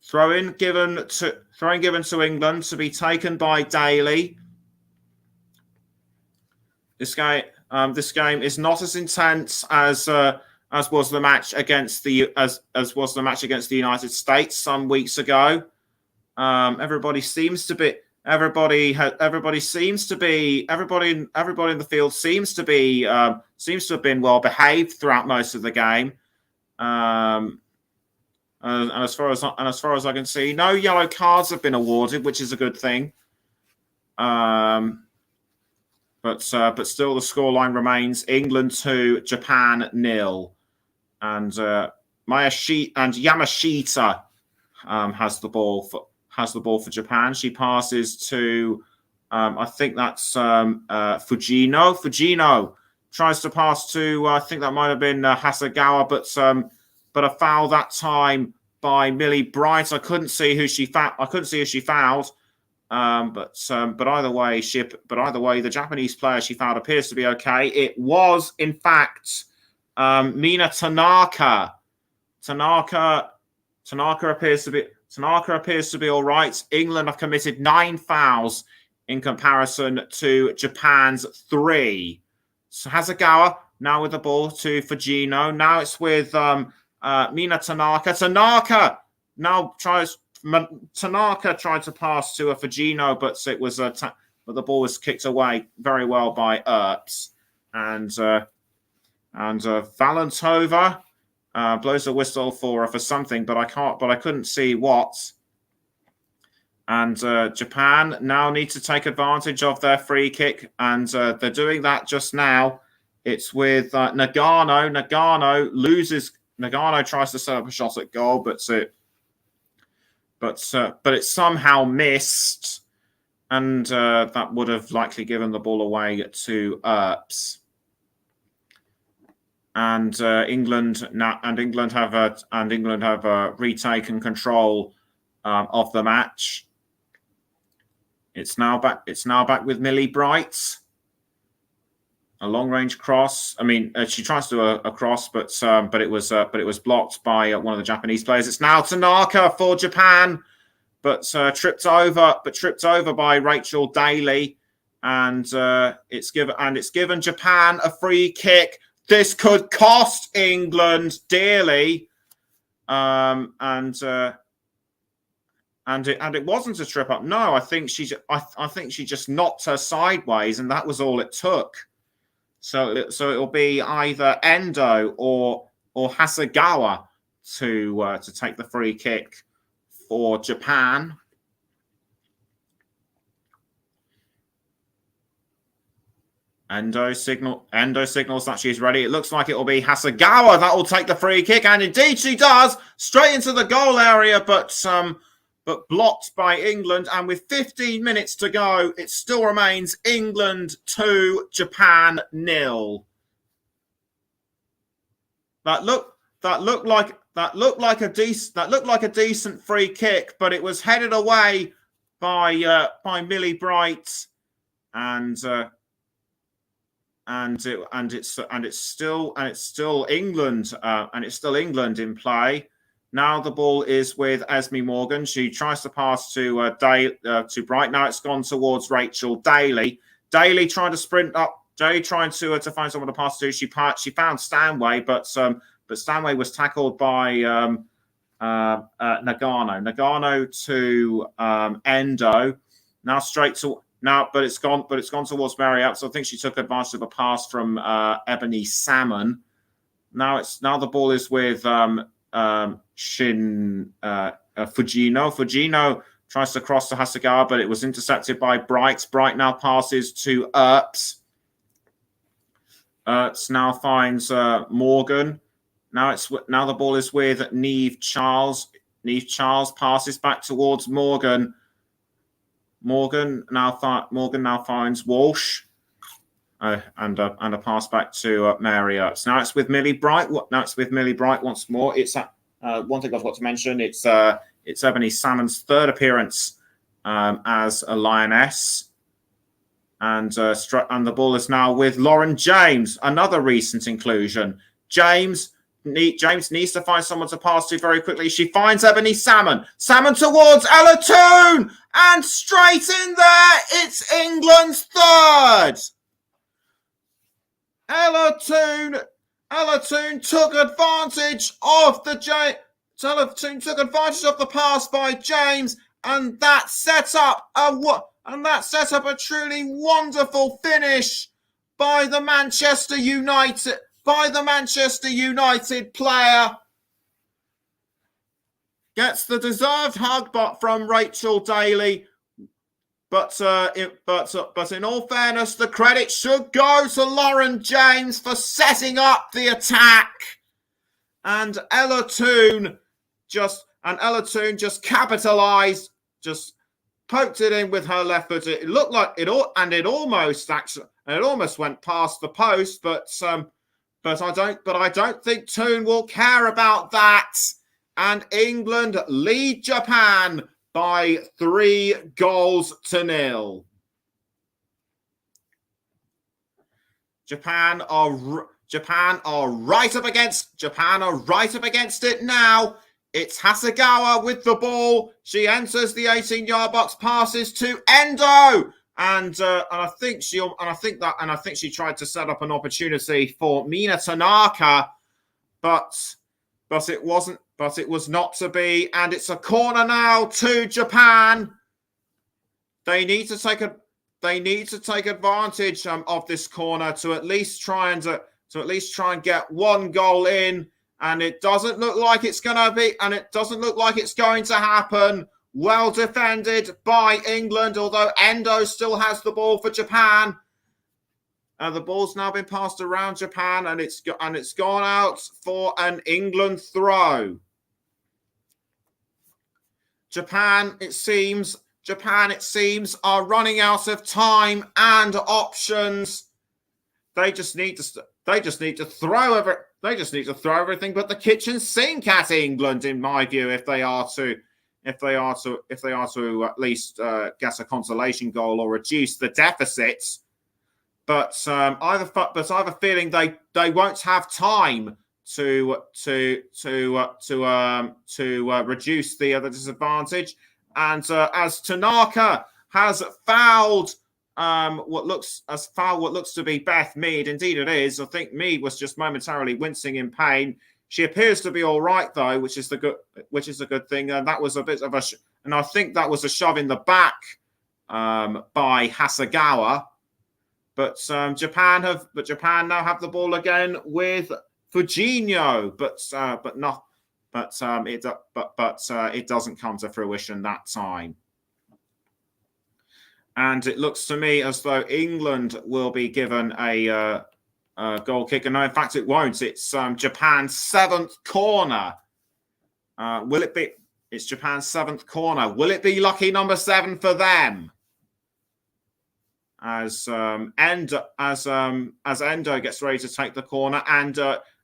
Throw-in given to England to be taken by Daly. This game is not as intense as was the match against the United States some weeks ago. Everybody in the field seems to have been well behaved throughout most of the game. And as far as I can see, no yellow cards have been awarded, which is a good thing. But still, the scoreline remains England 2, Japan 0, and Yamashita has the ball for Japan. She passes to I think that's Fujino. Fujino tries to pass to I think that might have been Hasegawa, but a foul that time by Millie Bright. I couldn't see who she fouled. But either way, the Japanese player she fouled appears to be okay. It was, in fact, Mina Tanaka. Tanaka appears to be all right. England have committed 9 fouls in comparison to Japan's 3. So Hasegawa now with the ball to Fujino. Now it's with Mina Tanaka. Tanaka tried to pass to a Fujino, but but the ball was kicked away very well by Earps, and Valentova blows a whistle for something, but I couldn't see what. And Japan now need to take advantage of their free kick, and they're doing that just now. It's with Nagano. Nagano tries to set up a shot at goal, but it somehow missed, and that would have likely given the ball away to Earps. And England have retaken control of the match. It's now back with Millie Bright. A long-range cross. I mean, she tries to do a cross, but it was blocked by one of the Japanese players. It's now Tanaka for Japan, but tripped over by Rachel Daly, and it's given Japan a free kick. This could cost England dearly, and it wasn't a trip up. No, I think she just knocked her sideways, and that was all it took. So it'll be either Endo or Hasegawa to take the free kick for Japan. Endo signals that she's ready. It looks like it'll be Hasegawa that will take the free kick, and indeed she does, straight into the goal area, but blocked by England. And with 15 minutes to go, it still remains England 2, Japan 0. That looked like a decent free kick, but it was headed away by Millie Bright, and it's still England in play. Now the ball is with Esme Morgan. She tries to pass to Bright. Now it's gone towards Rachel Daly. Daly trying to sprint up. Daly trying to find someone to pass to. She found Stanway, but Stanway was tackled by Nagano. Nagano to Endo. But it's gone towards Marriott. So I think she took advantage of a pass from Ebony Salmon. Now the ball is with Fujino. Fujino tries to cross to Hasegawa, but it was intercepted by Bright. Bright now passes to Earps. Earps now finds Morgan. Now the ball is with Neve Charles. Neve Charles passes back towards Morgan. Morgan now finds Walsh. And a pass back to Mary Earps. Now it's with Millie Bright. Once more. It's one thing I've got to mention. It's Ebony Salmon's 3rd appearance as a Lioness, and the ball is now with Lauren James, another recent inclusion. James needs to find someone to pass to very quickly. She finds Ebony Salmon. Salmon towards Ella Toone, and straight in there, it's England's 3rd. Ella Toone took advantage of the pass by James, and that set up a truly wonderful finish by the Manchester United player. Gets the deserved hug, but from Rachel Daly. But in all fairness, the credit should go to Lauren James for setting up the attack, and Ella Toone just capitalised, just poked it in with her left foot. It looked like it almost went past the post, but I don't think Toone will care about that. And England lead Japan by 3-0. Japan are right up against it now. It's Hasegawa with the ball. She enters the 18-yard box, passes to Endo, and I think she tried to set up an opportunity for Mina Tanaka, but it wasn't. But it was not to be, and it's a corner now to Japan. They need to take advantage of this corner to at least try and get one goal in. And it doesn't look like it's going to happen. Well defended by England, although Endo still has the ball for Japan. The ball's now been passed around Japan, and it's gone out for an England throw. Japan, it seems, are running out of time and options. They just need to throw everything but the kitchen sink at England, in my view, if they are to at least get a consolation goal or reduce the deficit. But I have a feeling they won't have time to reduce the other disadvantage. And as Tanaka has fouled what looks to be Beth Mead, indeed it is. I think Mead was just momentarily wincing in pain. She appears to be all right though, which is a good thing. And that was a bit of and I think that was a shove in the back by Hasegawa. But Japan now have the ball again with Fujinho, it doesn't come to fruition that time. And it looks to me as though England will be given a goal kick. And no, in fact, it won't. It's Japan's 7th corner. Will it be? It's Japan's 7th corner. Will it be lucky number 7 for them? As Endo gets ready to take the corner,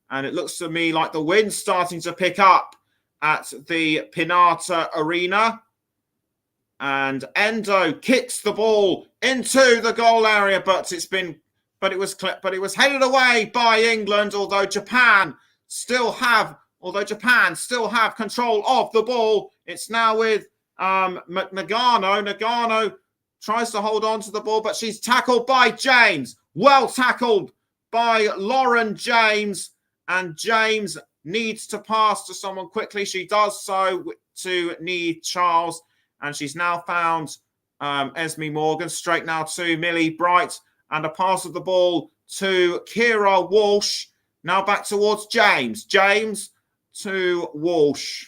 and it looks to me like the wind's starting to pick up at the Pinata Arena. And Endo kicks the ball into the goal area, but it was headed away by England. Although Japan still have control of the ball, it's now with Nagano. Nagano tries to hold on to the ball, but she's tackled by James. Well tackled by Lauren James, and James needs to pass to someone quickly. She does so to Niamh Charles, and she's now found Esme Morgan. Straight now to Millie Bright, and a pass of the ball to Kira Walsh. Now back towards James. James to Walsh.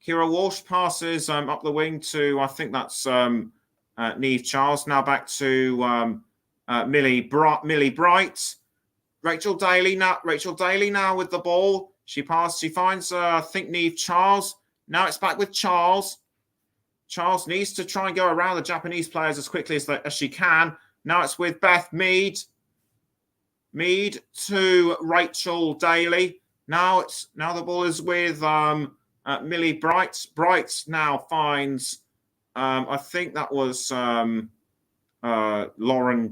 Kira Walsh passes up the wing to, I think that's Niamh Charles. Now back to Millie Bright. Rachel Daly now with the ball. She finds I think Niamh Charles. Now it's back with Charles. Charles needs to try and go around the Japanese players as quickly as she can. Now it's with Beth Mead. Mead to Rachel Daly. Now the ball is with Millie Bright. Bright now finds I think that was Lauren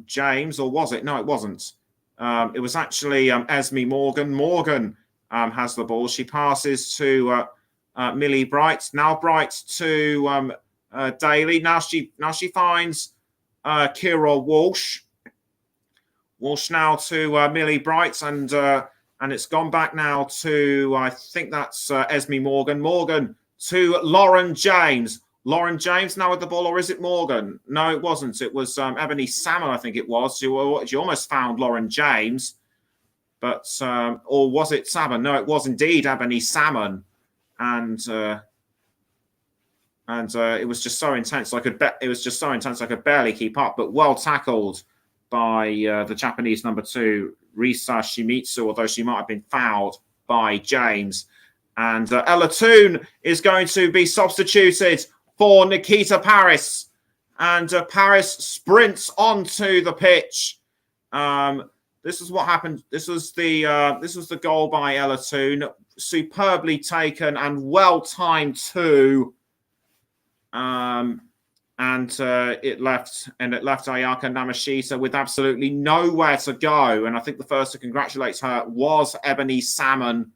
James, or was it? No, it wasn't. It was actually Esme Morgan. Morgan has the ball. She passes to Millie Bright. Now Bright to Daly. Now she finds Kira Walsh. Walsh now to Millie Bright, and it's gone back now to, I think that's Esme Morgan. Morgan to Lauren James. Lauren James now with the ball, or is it Morgan? No, it wasn't. It was Ebony Salmon, I think it was. She almost found Lauren James, but or was it Salmon? No, it was indeed Ebony Salmon and it was just so intense. It was just so intense I could barely keep up. But well tackled by the Japanese number 2, Risa Shimizu, although she might have been fouled by James. And Ella Toon is going to be substituted for Nikita Parris. And Parris sprints onto the pitch. This is what happened. This was the goal by Ella Toon, superbly taken and well timed too. And it left Ayaka Namashita with absolutely nowhere to go. And I think the first to congratulate her was Ebony Salmon.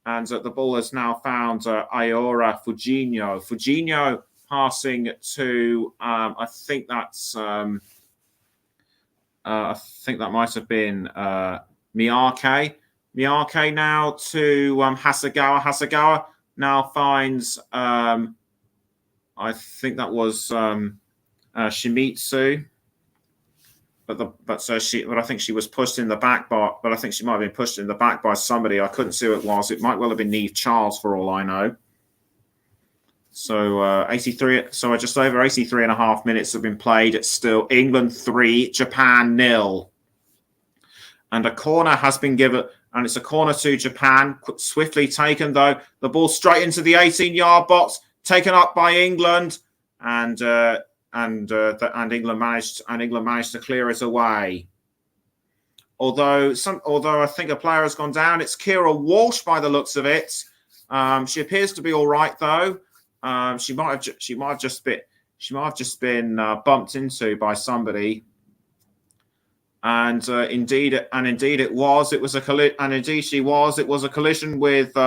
And the ball has now found Ayora Fujinho. Fujinho passing to I think that might have been Miyake. Miyake now to Hasegawa. Hasegawa now finds I think that was Shimizu, but I think she was pushed in the back by. But I think she might have been pushed in the back by somebody. I couldn't see who it was. It might well have been Neve Charles for all I know. So 83. So just over 83 and a half minutes have been played. It's still England 3, Japan 0, and a corner has been given. And it's a corner to Japan. Swiftly taken though. The ball straight into the 18-yard box. Taken up by England, and England managed to clear it away. Although I think a player has gone down. It's Kira Walsh by the looks of it. She appears to be all right though. She might have just been bumped into by somebody. And indeed it was a collision with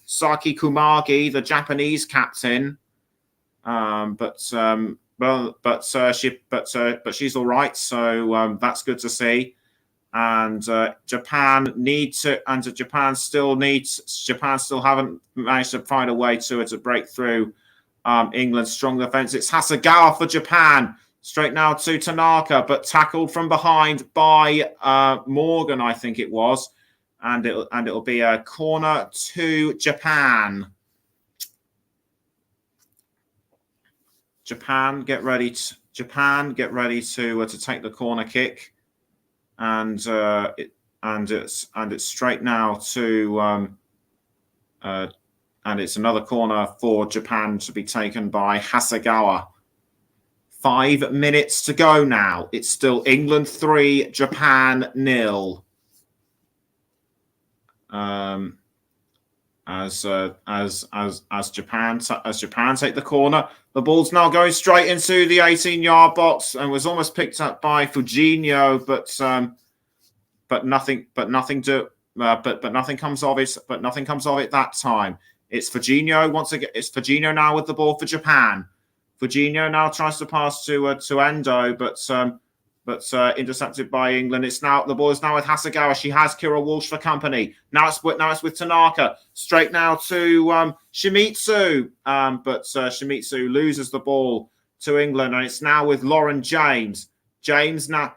Saki Kumagi, the Japanese captain, but she's all right, so that's good to see. And Japan still haven't managed to find a way to break through England's strong defense. It's Hasegawa for Japan, straight now to Tanaka, but tackled from behind by Morgan, I think it was. And it'll be a corner to Japan. Japan get ready to take the corner kick, and it's straight now to and it's another corner for Japan to be taken by Hasegawa. 5 minutes to go now. It's still England 3, Japan 0. As Japan take the corner, the ball's now going straight into the 18-yard box and was almost picked up by Fujinho, but nothing comes of it. But nothing comes of it that time. It's Fujinho once again. It's Fujinho now with the ball for Japan. Fujinho now tries to pass to Endo, but intercepted by England. The ball is now with Hasegawa. She has Kira Walsh for company. Now it's with Tanaka. Straight now to Shimizu, but Shimizu loses the ball to England, and it's now with Lauren James. James now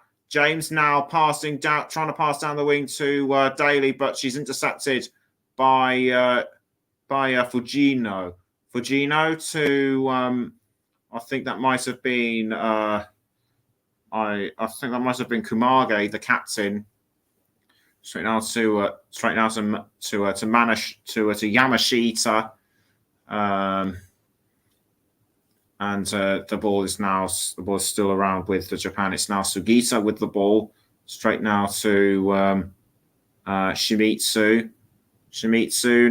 passing down, trying to pass down the wing to Daly, but she's intercepted by Fujinho. Fujinho to I think that might have been. I think that might have been Kumage, the captain. Straight now to Yamashita, and the ball is still around with the Japan. It's now Sugita with the ball. Straight now to Shimizu. Shimizu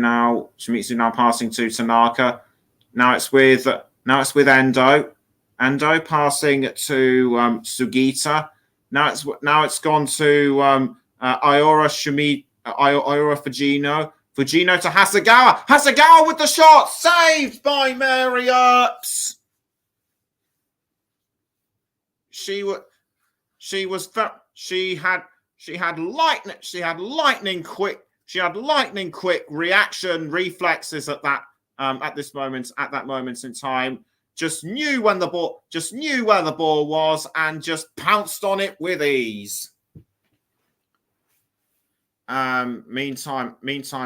now passing to Tanaka. Now it's with Endo. Endo passing to Sugita. Now it's gone to Ayora Fujinho. Fujinho to Hasegawa. Hasegawa with the shot, saved by Mary Earps. She had lightning quick reaction reflexes at that moment in time. Just knew where the ball was and just pounced on it with ease. Meantime,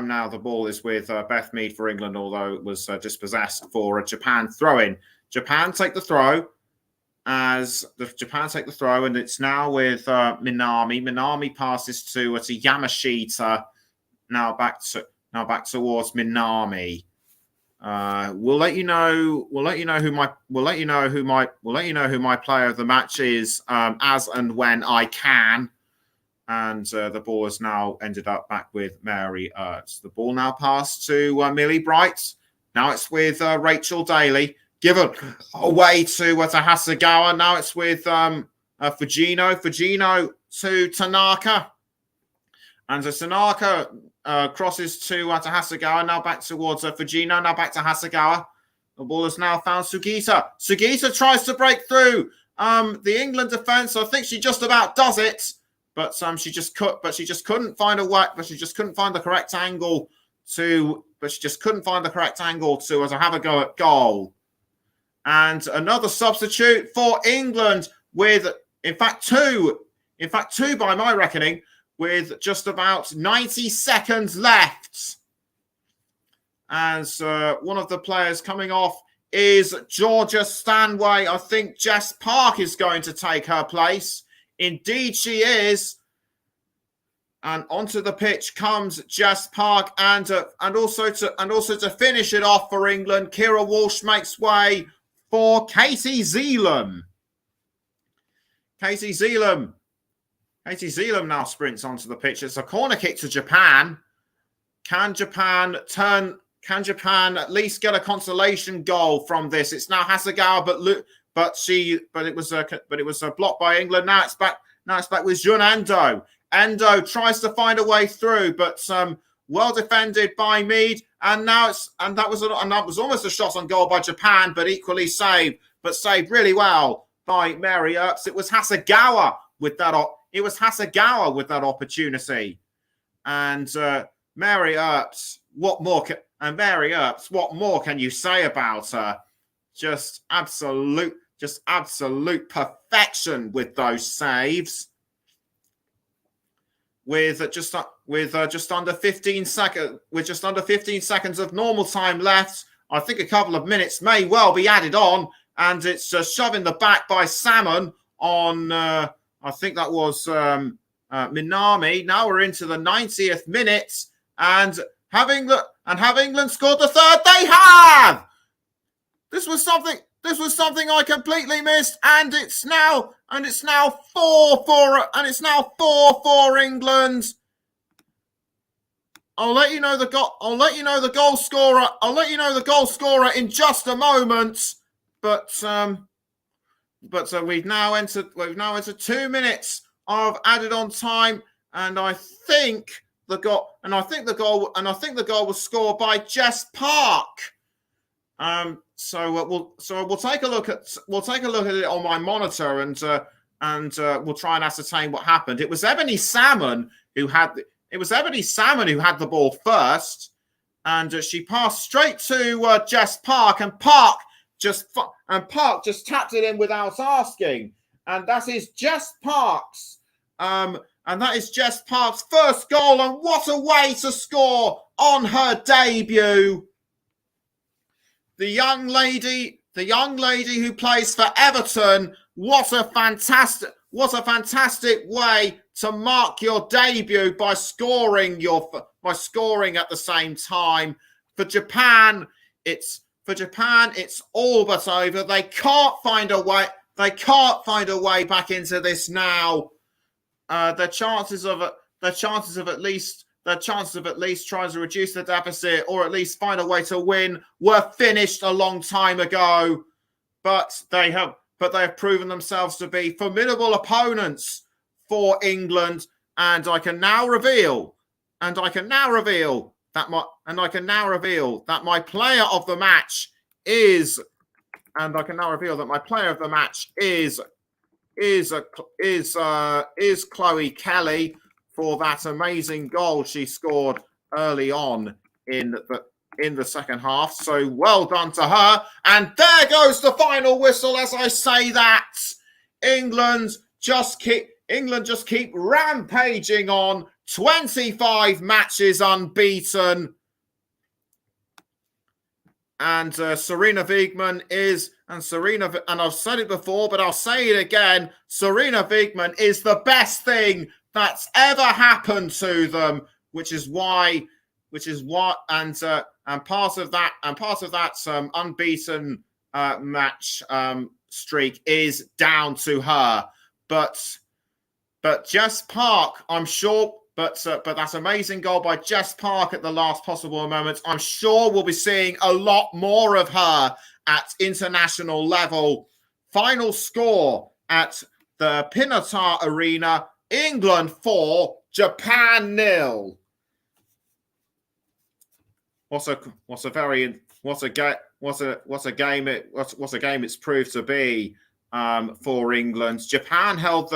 now the ball is with Beth Mead for England, although it was dispossessed for a Japan throw-in. Japan take the throw, and it's now with Minami. Minami passes to Yamashita. Now back towards Minami. We'll let you know who my player of the match is as and when I can. And the ball has now ended up back with Mary Ertz. The ball now passed to Millie Bright. Now it's with Rachel Daly. Given away to Hasegawa. Now it's with Fujino. Fujino to Tanaka. And Tanaka crosses to Hasegawa. Now back towards Fujino. Now back to Hasegawa. The ball has now found Sugita. Sugita tries to break through the England defence. I think she just about does it. But she just couldn't find a way. But she just couldn't find the correct angle to. To have a go at goal. And another substitute for England with, in fact, two by my reckoning, with just about 90 seconds left. As one of the players coming off is Georgia Stanway. I think Jess Park is going to take her place. Indeed, she is. And onto the pitch comes Jess Park, and also to finish it off for England, Kira Walsh makes way for Katie Zeelam. Katie Zeelam now sprints onto the pitch. It's a corner kick to Japan. Can Japan at least get a consolation goal from this? It's now Hasegawa, but it was blocked by England. Now it's back with Jun Endo. Endo tries to find a way through, but well defended by Mead, and that was almost a shot on goal by Japan, but equally saved really well by Mary Earps. It was Hasegawa with that opportunity, and Mary Earps. What more can you say about her? Just absolute perfection with those saves. With just under 15 seconds of normal time left, I think a couple of minutes may well be added on, and it's shoving the back by Salmon on. I think that was Minami. Now we're into the 90th minute, and have England scored the third? They have. This was something I completely missed, and it's now 4 for England. I'll let you know the goal scorer in just a moment. But we've now entered 2 minutes of added on time, and I think the goal was scored by Jess Park. So we'll take a look at it on my monitor, and we'll try and ascertain what happened. It was Ebony Salmon who had the ball first, and she passed straight to Jess Park, and Park just tapped it in without asking, and that is Jess Park's first goal, and what a way to score on her debut. The young lady who plays for Everton. What a fantastic way to mark your debut by scoring at the same time. For Japan, it's all but over. They can't find a way back into this now. Their chances of at least trying to reduce the deficit or at least find a way to win were finished a long time ago. But they have proven themselves to be formidable opponents for England, and I can now reveal that my player of the match is Chloe Kelly for that amazing goal she scored early on in the second half. So well done to her. And there goes the final whistle as I say that. England just kicked England just keep rampaging on. 25 matches unbeaten. And Sarina Wiegman and I've said it before, but I'll say it again. Sarina Wiegman is the best thing that's ever happened to them, which is what, and part of that unbeaten match streak is down to her. But Jess Park, I'm sure. But that amazing goal by Jess Park at the last possible moment, I'm sure we'll be seeing a lot more of her at international level. Final score at the Pinatar Arena: England 4, Japan 0. What a game it's proved to be for England. Japan held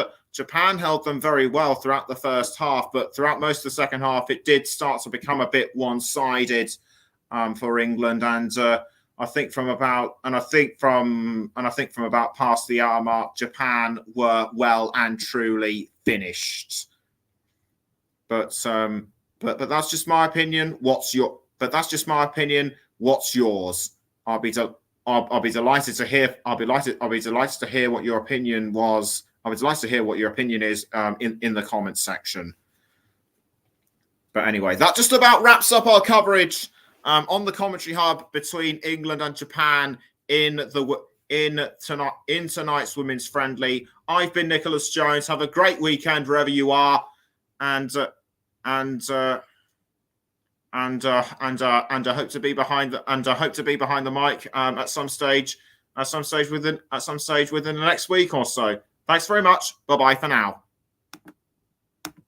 them very well throughout the first half, but throughout most of the second half, it did start to become a bit one-sided for England. And I think from about past the hour mark, Japan were well and truly finished. But that's just my opinion. What's yours? I'll be delighted to hear. I'll be delighted to hear what your opinion was. I would like to hear what your opinion is in the comments section. But anyway, that just about wraps up our coverage on the Commentary Hub between England and Japan in tonight's women's friendly. I've been Nicholas Jones. Have a great weekend wherever you are, and I hope to be behind the mic at some stage within the next week or so. Thanks very much. Bye-bye for now.